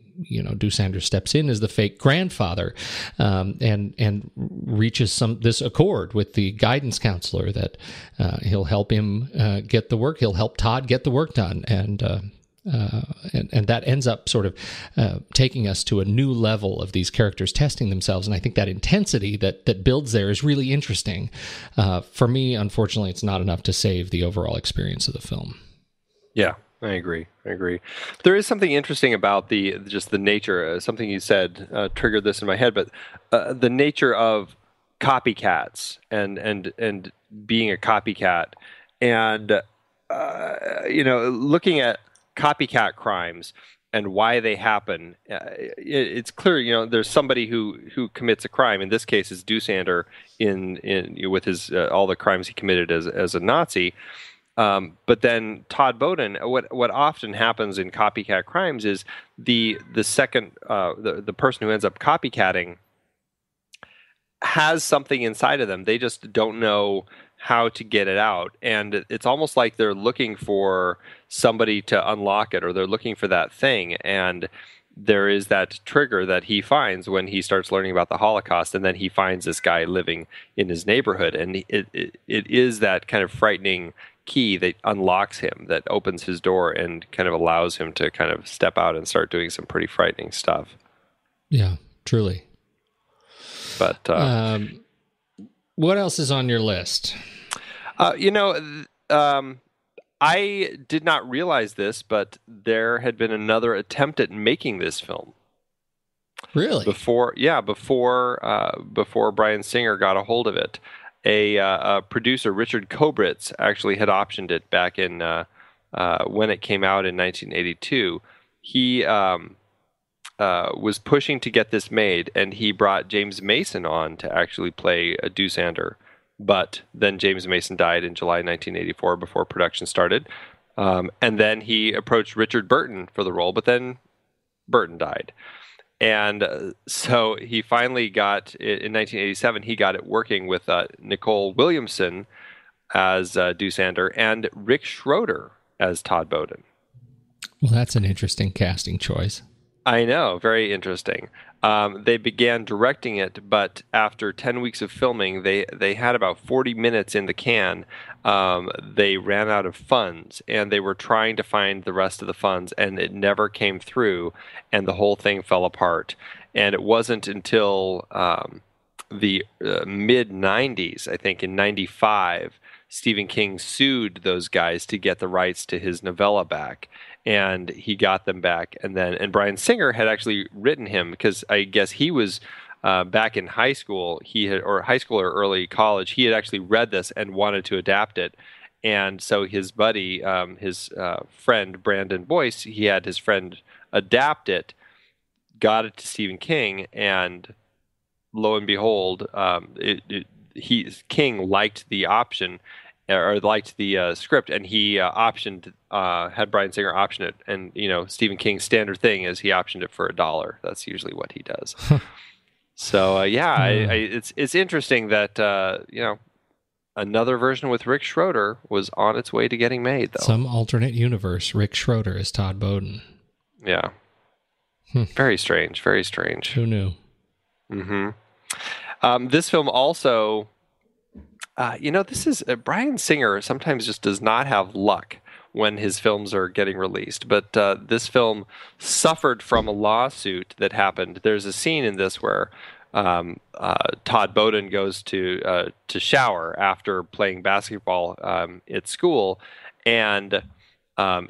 Doosander steps in as the fake grandfather, and reaches this accord with the guidance counselor that he'll help him get the work, he'll help Todd get the work done, and that ends up sort of taking us to a new level of these characters testing themselves. And I think that intensity that builds there is really interesting. For me, unfortunately, it's not enough to save the overall experience of the film. Yeah, I agree. There is something interesting about the nature. Something you said triggered this in my head, but the nature of copycats and being a copycat, and looking at copycat crimes and why they happen. It's clear, there's somebody who commits a crime. In this case, it's Doosander in with his all the crimes he committed as a Nazi. But then Todd Bowden, what often happens in copycat crimes is the person who ends up copycatting has something inside of them. They just don't know how to get it out, and it's almost like they're looking for somebody to unlock it, or they're looking for that thing. And there is that trigger that he finds when he starts learning about the Holocaust, and then he finds this guy living in his neighborhood, and it is that kind of frightening key that unlocks him, that opens his door and kind of allows him to kind of step out and start doing some pretty frightening stuff. Yeah, truly. But what else is on your list? I did not realize this, but there had been another attempt at making this film. Really? Before Bryan Singer got a hold of it, a producer, Richard Kobritz, actually had optioned it back in when it came out in 1982. He was pushing to get this made, and he brought James Mason on to actually play a Doosander. But then James Mason died in July 1984 before production started. And then he approached Richard Burton for the role, but then Burton died. And so he finally got, in 1987, he got it working with Nicole Williamson as Doosander and Rick Schroeder as Todd Bowden. Well, that's an interesting casting choice. I know, very interesting. They began directing it, but after 10 weeks of filming, they had about 40 minutes in the can. They ran out of funds, and they were trying to find the rest of the funds, and it never came through, and the whole thing fell apart. And it wasn't until the mid-90s, I think in 95, Stephen King sued those guys to get the rights to his novella back. And he got them back, and Bryan Singer had actually written him, because I guess he was back in high school. High school or early college. He had actually read this and wanted to adapt it, and so his buddy, his friend Brandon Boyce, he had his friend adapt it, got it to Stephen King, and lo and behold, King liked the option. or liked the script, and he had Bryan Singer option it. And Stephen King's standard thing is he optioned it for $1. That's usually what he does. So it's interesting that another version with Rick Schroeder was on its way to getting made, though. Some alternate universe. Rick Schroeder is Todd Bowden. Yeah. Very strange. Very strange. Who knew? Mm-hmm. This film also, this is Bryan Singer sometimes just does not have luck when his films are getting released. But this film suffered from a lawsuit that happened. There's a scene in this where Todd Bowden goes to shower after playing basketball at school, and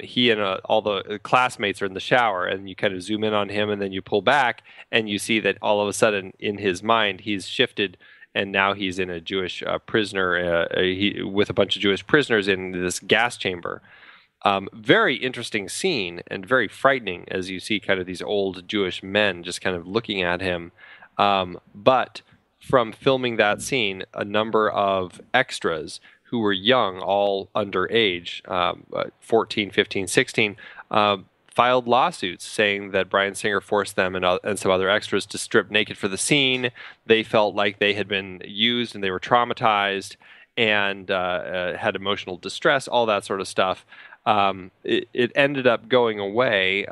he and all the classmates are in the shower, and you kind of zoom in on him, and then you pull back, and you see that all of a sudden in his mind he's shifted, and now he's in a Jewish prisoner with a bunch of Jewish prisoners in this gas chamber. Very interesting scene and very frightening as you see kind of these old Jewish men just kind of looking at him. But from filming that scene, a number of extras who were young, all underage, 14, 15, 16, filed lawsuits saying that Bryan Singer forced them and some other extras to strip naked for the scene. They felt like they had been used and they were traumatized and had emotional distress, all that sort of stuff. It ended up going away,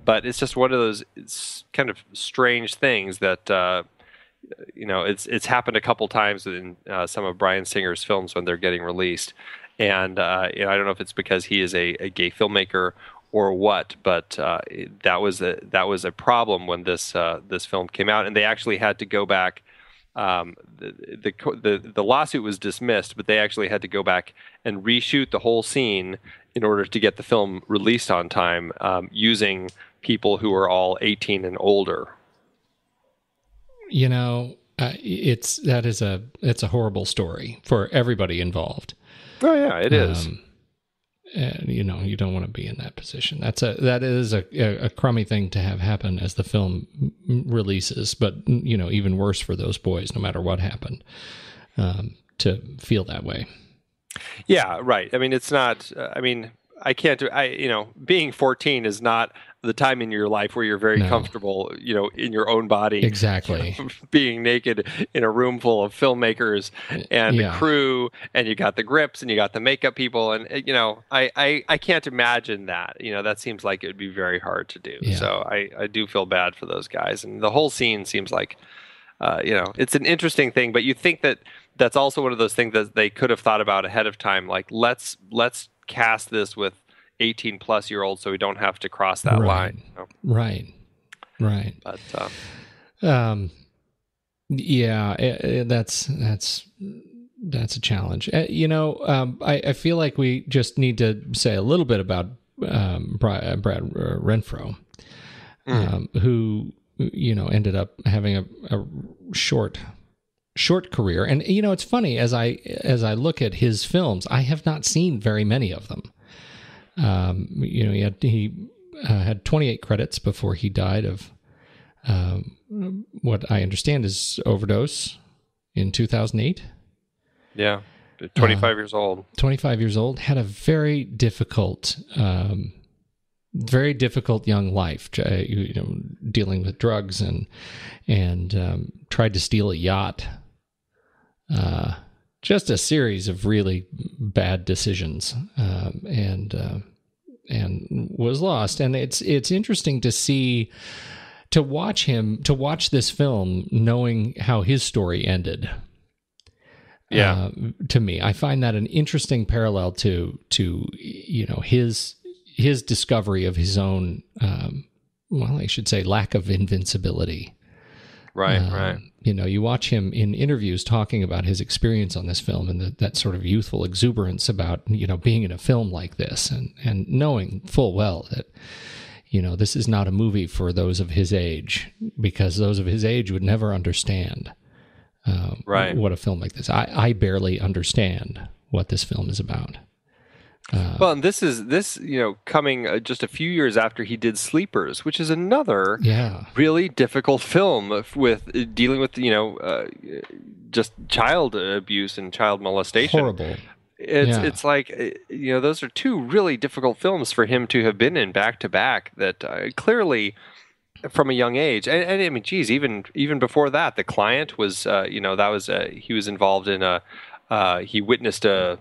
but it's just one of those kind of strange things that it's happened a couple times in some of Bryan Singer's films when they're getting released, and I don't know if it's because he is a gay filmmaker or what, but that was a problem when this film came out, and they actually had to go back. The lawsuit was dismissed, but they actually had to go back and reshoot the whole scene in order to get the film released on time, using people who are all 18 and older. It's a horrible story for everybody involved. Oh yeah, it is. And, you don't want to be in that position. That is a crummy thing to have happen as the film releases, but even worse for those boys, no matter what happened, to feel that way. Yeah, right. I mean, it's not. I can't do. Being 14 is not the time in your life where you're very comfortable, in your own body. Exactly. Being naked in a room full of filmmakers and the crew, and you got the grips and you got the makeup people, and I can't imagine that. That seems like it would be very hard to do. Yeah. So I do feel bad for those guys, and the whole scene seems like, it's an interesting thing, but you think that's also one of those things that they could have thought about ahead of time. Like, let's cast this with 18 plus year olds so we don't have to cross that line. Right. But that's a challenge. I feel like we just need to say a little bit about Brad Renfro, who ended up having a short career. And it's funny, as I look at his films, I have not seen very many of them. He had 28 credits before he died of what I understand is overdose in 2008. Yeah, 25 years old. 25 years old, had a very difficult young life, dealing with drugs and tried to steal a yacht. Just a series of really bad decisions, and was lost. And it's interesting to watch this film, knowing how his story ended. Yeah, to me, I find that an interesting parallel to his discovery of his own, I should say, lack of invincibility. Right. You watch him in interviews talking about his experience on this film and that sort of youthful exuberance about, being in a film like this and knowing full well that, this is not a movie for those of his age, because those of his age would never understand what a film like this. I barely understand what this film is about. Well, and this coming just a few years after he did Sleepers, which is another really difficult film with dealing with just child abuse and child molestation. Horrible. It's like, those are two really difficult films for him to have been in back to back that clearly from a young age. And I mean, geez, even before that, The Client was, he was involved in he witnessed a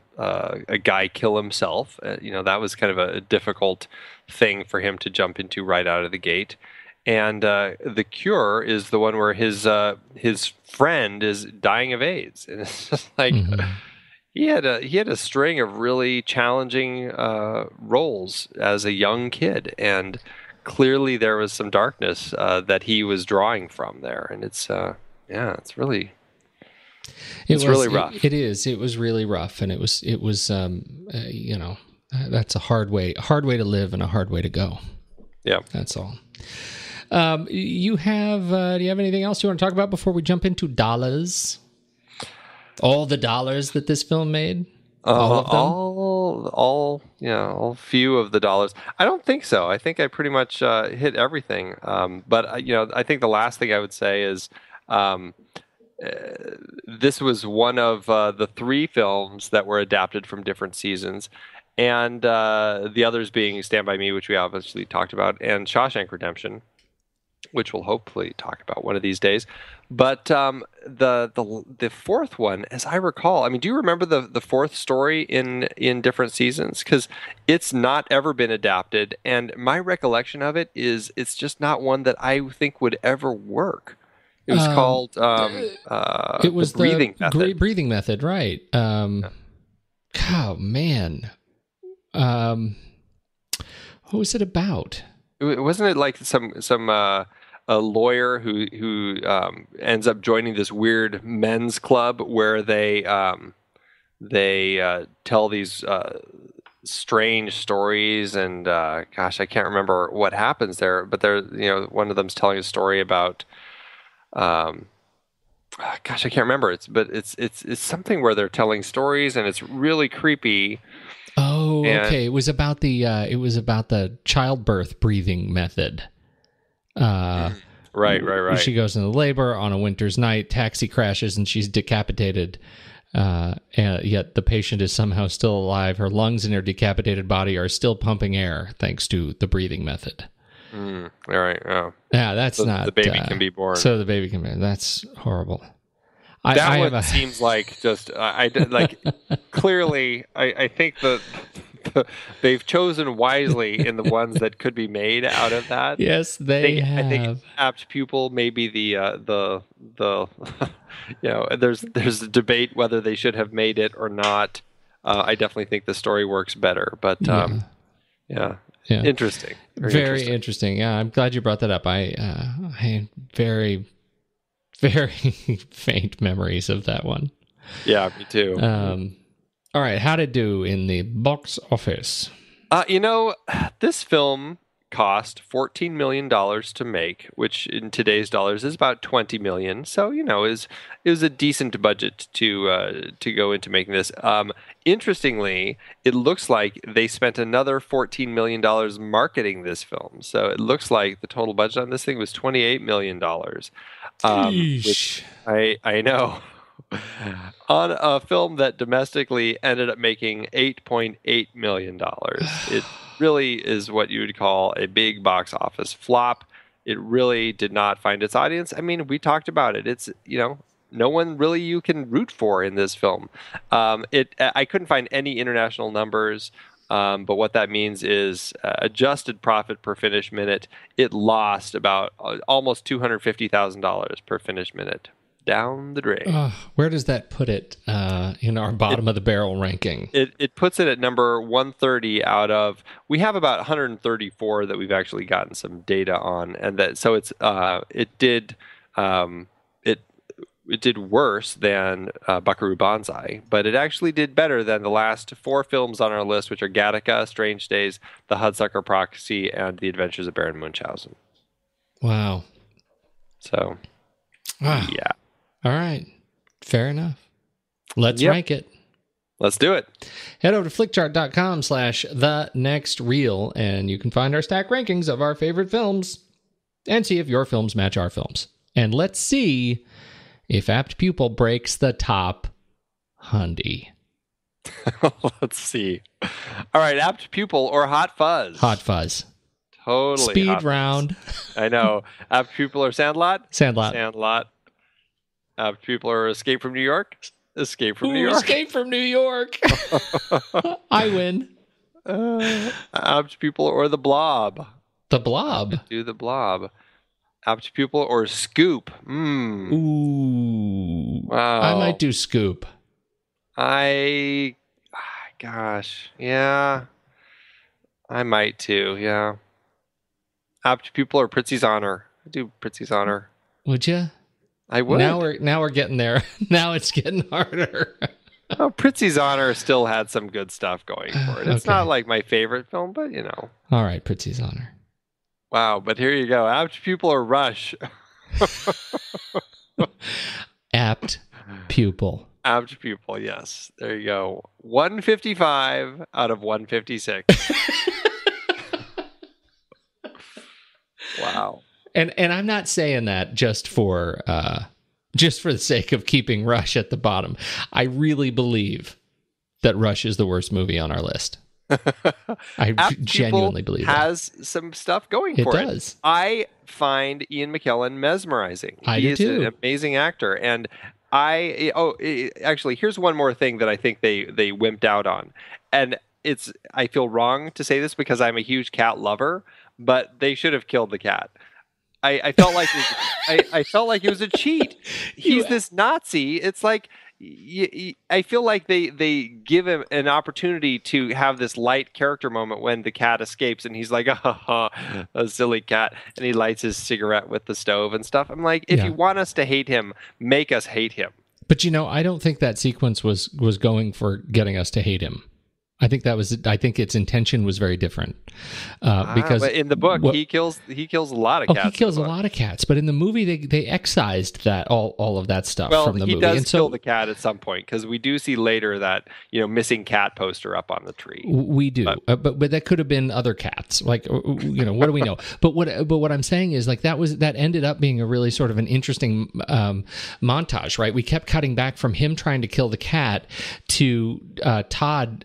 guy kill himself. That was kind of a difficult thing for him to jump into right out of the gate. And The Cure is the one where his friend is dying of AIDS, and it's just like he had a string of really challenging roles as a young kid, and clearly there was some darkness that he was drawing from there, and it's really rough. It is. It was really rough, and it was that's a hard way to live and a hard way to go. Yeah, that's all. Do you have anything else you want to talk about before we jump into dollars? All the dollars that this film made? All of them? All few of the dollars. I don't think so. I think I pretty much hit everything. But I think the last thing I would say is this was one of the 3 films that were adapted from different seasons. And the others being Stand By Me, which we obviously talked about, and Shawshank Redemption, which we'll hopefully talk about one of these days. But the fourth one, as I recall, I mean, do you remember the fourth story in different seasons? Because it's not ever been adapted, and my recollection of it is it's just not one that I think would ever work. It was called it was the breathing method. Breathing method, right? Oh man, what was it about? Wasn't it like some a lawyer who ends up joining this weird men's club where they tell these strange stories, and gosh, I can't remember what happens there, but one of them's telling a story about gosh, I can't remember. It's something where they're telling stories, and it's really creepy. Oh, okay. It was about the childbirth breathing method. Right. She goes into labor on a winter's night, taxi crashes, and she's decapitated. And yet the patient is somehow still alive. Her lungs and her decapitated body are still pumping air thanks to the breathing method. All right. Oh. Yeah, that's so not... The baby can be born. So the baby can be... That's horrible. That one seems like just... clearly, I think they've chosen wisely in the ones that could be made out of that. Yes, they have. I think Apt Pupil may be the there's a debate whether they should have made it or not. I definitely think the story works better, but yeah. Interesting. Very interesting. Yeah, I'm glad you brought that up. I had very, very faint memories of that one. Yeah, me too. All right, how'd it do in the box office? This film cost $14 million to make, which in today's dollars is about $20 million. So, it was a decent budget to go into making this. Interestingly, it looks like they spent another $14 million marketing this film. So it looks like the total budget on this thing was $28 million. Which I know. On a film that domestically ended up making $8.8 million. It really is what you would call a big box office flop. It really did not find its audience. I mean, we talked about it. It's, no one really you can root for in this film. I couldn't find any international numbers, but what that means is adjusted profit per finished minute. It lost about almost $250,000 per finished minute. Down the drain. Where does that put it in our bottom of the barrel ranking? It puts it at number 130 out of... We have about 134 that we've actually gotten some data on, and that so it's it did worse than Buckaroo Banzai, but it actually did better than the last 4 films on our list, which are Gattaca, Strange Days, The Hudsucker Proxy, and The Adventures of Baron Munchausen. Wow. So, yeah. All right. Fair enough. Let's rank it. Let's do it. Head over to flickchart.com/thenextreel, and you can find our stack rankings of our favorite films and see if your films match our films. And let's see if Apt Pupil breaks the top 100. Let's see. All right, Apt Pupil or Hot Fuzz? Hot Fuzz. Totally. Speed Hot round. Fuzz. I know. Apt Pupil or Sandlot? Sandlot. Sandlot. Apt Pupil or Escape from New York? Escape from New York. Escape from New York. I win. Apt Pupil or The Blob? The Blob. Do The Blob. Apt Pupil or Scoop? Ooh. Wow. I might do Scoop. Gosh. Yeah. I might too, yeah. Apt Pupil or Pritzi's Honor? I do Pritzi's Honor. Would you? I would. Now we're getting there. Now it's getting harder. Oh, Pritzi's Honor still had some good stuff going for it. It's not like my favorite film, but you know. All right, Pritzi's Honor. Wow, but here you go. Apt Pupil or Rush? Apt Pupil. Apt Pupil, yes. There you go. 155 out of 156. Wow. And I'm not saying that just for the sake of keeping Rush at the bottom. I really believe that Rush is the worst movie on our list. I genuinely believe that. Has some stuff going for it. It does. I find Ian McKellan mesmerizing. I do too. He is an amazing actor, and actually, here's one more thing that I think they wimped out on, and I feel wrong to say this because I'm a huge cat lover, but they should have killed the cat. I felt like I felt like it was a cheat. He's this Nazi. It's like I feel like they give him an opportunity to have this light character moment when the cat escapes and he's like, a silly cat, and he lights his cigarette with the stove and stuff. I'm like, if you want us to hate him, make us hate him. But I don't think that sequence was going for getting us to hate him. I think its intention was very different. Because but in the book, he kills a lot of cats. He kills a lot of cats, but in the movie they excised that all of that stuff from the movie. Well, he does kill the cat at some point because we do see later that missing cat poster up on the tree. We do, but that could have been other cats. Like what do we know? But what I'm saying is like that ended up being a really sort of an interesting montage, right? We kept cutting back from him trying to kill the cat to Todd.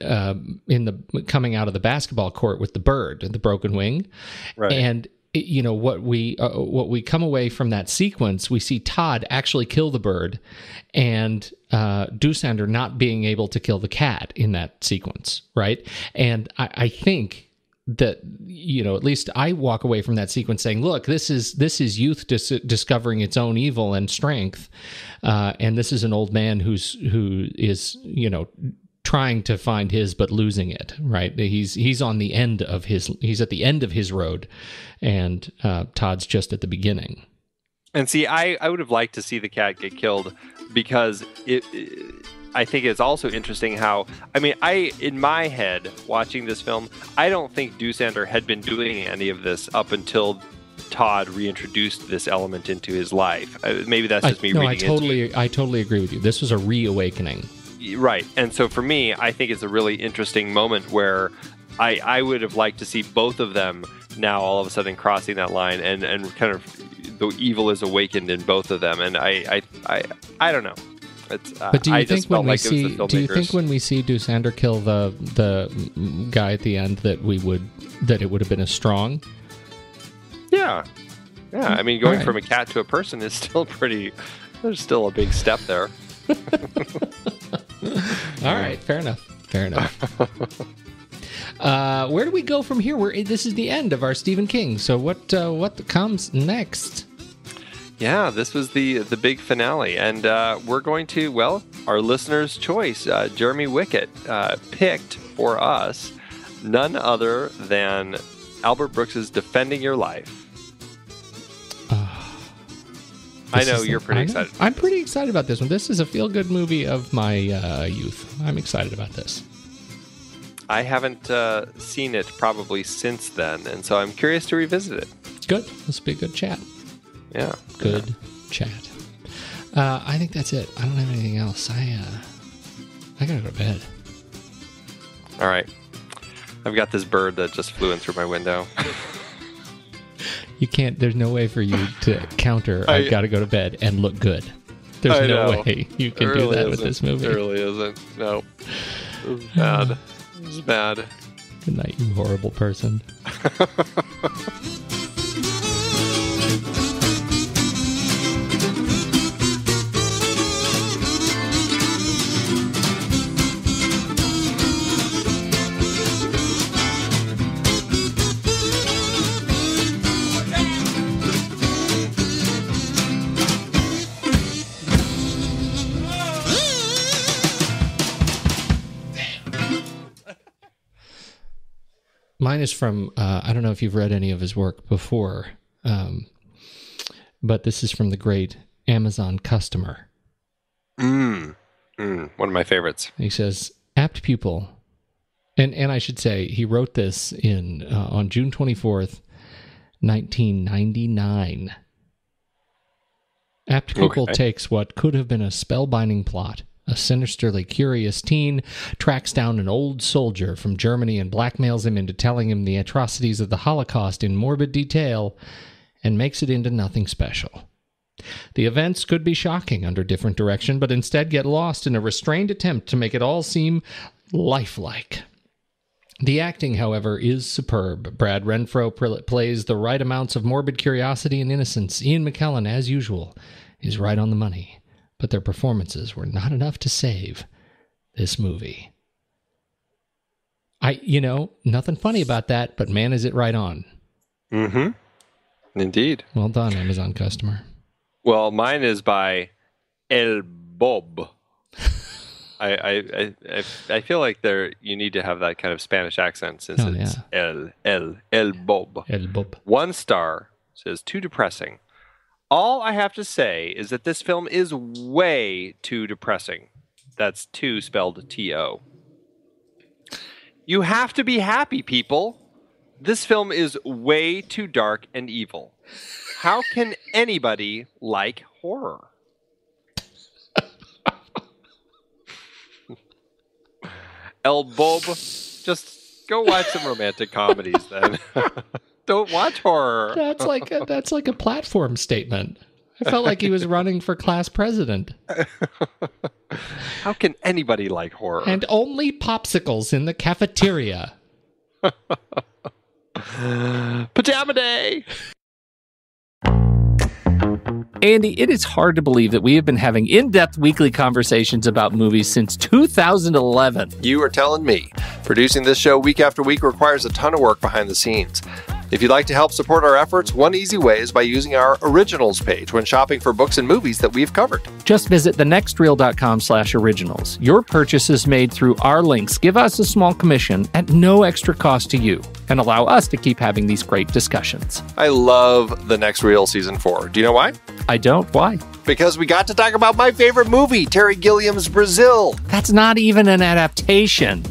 Coming out of the basketball court with the bird and the broken wing, right? And what we come away from that sequence, we see Todd actually kill the bird, and Doosander not being able to kill the cat in that sequence, right? And I think that at least I walk away from that sequence saying, look, this is youth discovering its own evil and strength, and this is an old man who is trying to find his but losing it, right? He's on the end of he's at the end of his road, and Todd's just at the beginning. And see, I would have liked to see the cat get killed because I think it's also interesting how, in my head watching this film, I don't think Doosander had been doing any of this up until Todd reintroduced this element into his life. Maybe that's just me reading I totally agree with you. This was a reawakening. Right. And so for me, I think it's a really interesting moment where I would have liked to see both of them now all of a sudden crossing that line and kind of the evil is awakened in both of them. And I don't know. But do you think when we see Doosander kill the guy at the end that it would have been as strong? Yeah. Yeah. Going from a cat to a person is still there's still a big step there. All right, fair enough. Where do we go from here? This is the end of our Stephen King. So what comes next? Yeah, this was the big finale, and we're going to our listener's choice. Jeremy Wickett picked for us none other than Albert Brooks's "Defending Your Life." I know you're pretty excited. I'm pretty excited about this one. This is a feel-good movie of my youth. I'm excited about this. I haven't seen it probably since then, and so I'm curious to revisit it. Good. This will be a good chat. Yeah. Good chat. I think that's it. I don't have anything else. I gotta go to bed. All right. I've got this bird that just flew in through my window. You can't, there's no way for you to counter, I've got to go to bed and look good. There's no way you can do that with this movie. There really isn't. No. It was bad. It was bad. Good night, you horrible person. Mine is from, I don't know if you've read any of his work before, but this is from the great Amazon Customer. One of my favorites. He says, Apt Pupil, and I should say, he wrote this on June 24th, 1999. Apt Pupil takes what could have been a spellbinding plot. A sinisterly curious teen tracks down an old soldier from Germany and blackmails him into telling him the atrocities of the Holocaust in morbid detail and makes it into nothing special. The events could be shocking under different direction, but instead get lost in a restrained attempt to make it all seem lifelike. The acting, however, is superb. Brad Renfro plays the right amounts of morbid curiosity and innocence. Ian McKellan, as usual, is right on the money. But their performances were not enough to save this movie. Nothing funny about that, but man, is it right on. Mm-hmm. Indeed. Well done, Amazon Customer. Well, mine is by El Bob. I feel like you need to have that kind of Spanish accent since it's El Bob. El Bob. 1 star, says too depressing. All I have to say is that this film is way too depressing. That's two spelled T-O. You have to be happy, people. This film is way too dark and evil. How can anybody like horror? El Bob, just go watch some romantic comedies then. Don't watch horror. That's like a platform statement. I felt like he was running for class president. How can anybody like horror? And only popsicles in the cafeteria. Pajama day! Andy, it is hard to believe that we have been having in-depth weekly conversations about movies since 2011. You are telling me. Producing this show week after week requires a ton of work behind the scenes. If you'd like to help support our efforts, one easy way is by using our Originals page when shopping for books and movies that we've covered. Just visit thenextreel.com/originals. Your purchases made through our links give us a small commission at no extra cost to you and allow us to keep having these great discussions. I love The Next Reel Season 4. Do you know why? I don't. Why? Because we got to talk about my favorite movie, Terry Gilliam's Brazil. That's not even an adaptation.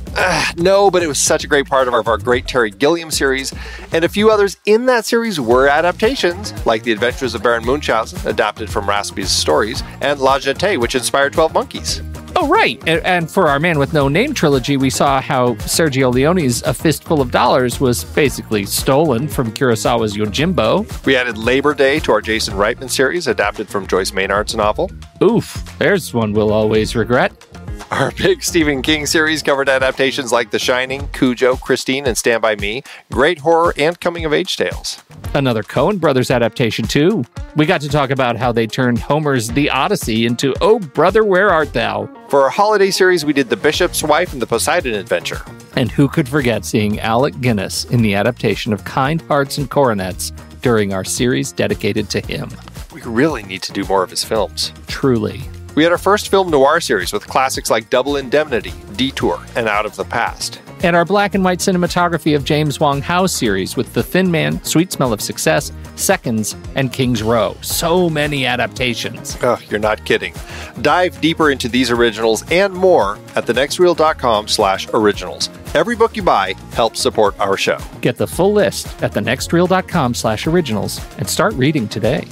No, but it was such a great part of our great Terry Gilliam series, and a few others in that series were adaptations, like The Adventures of Baron Munchausen, adapted from Raspi's stories, and La Jetée, which inspired 12 Monkeys. Oh, right. And for our Man with No Name trilogy, we saw how Sergio Leone's A Fistful of Dollars was basically stolen from Kurosawa's Yojimbo. We added Labor Day to our Jason Reitman series, adapted from Joyce Maynard's novel. Oof, there's one we'll always regret. Our big Stephen King series covered adaptations like The Shining, Cujo, Christine, and Stand By Me, great horror and coming-of-age tales. Another Coen Brothers adaptation, too. We got to talk about how they turned Homer's The Odyssey into Oh, Brother, Where Art Thou? For our holiday series, we did The Bishop's Wife and The Poseidon Adventure. And who could forget seeing Alec Guinness in the adaptation of Kind Hearts and Coronets during our series dedicated to him. We really need to do more of his films. Truly. We had our first film noir series with classics like Double Indemnity, Detour, and Out of the Past. And our black and white cinematography of James Wong Howe series with The Thin Man, Sweet Smell of Success, Seconds, and King's Row. So many adaptations. Oh, you're not kidding. Dive deeper into these originals and more at thenextreel.com/originals. Every book you buy helps support our show. Get the full list at thenextreel.com/originals and start reading today.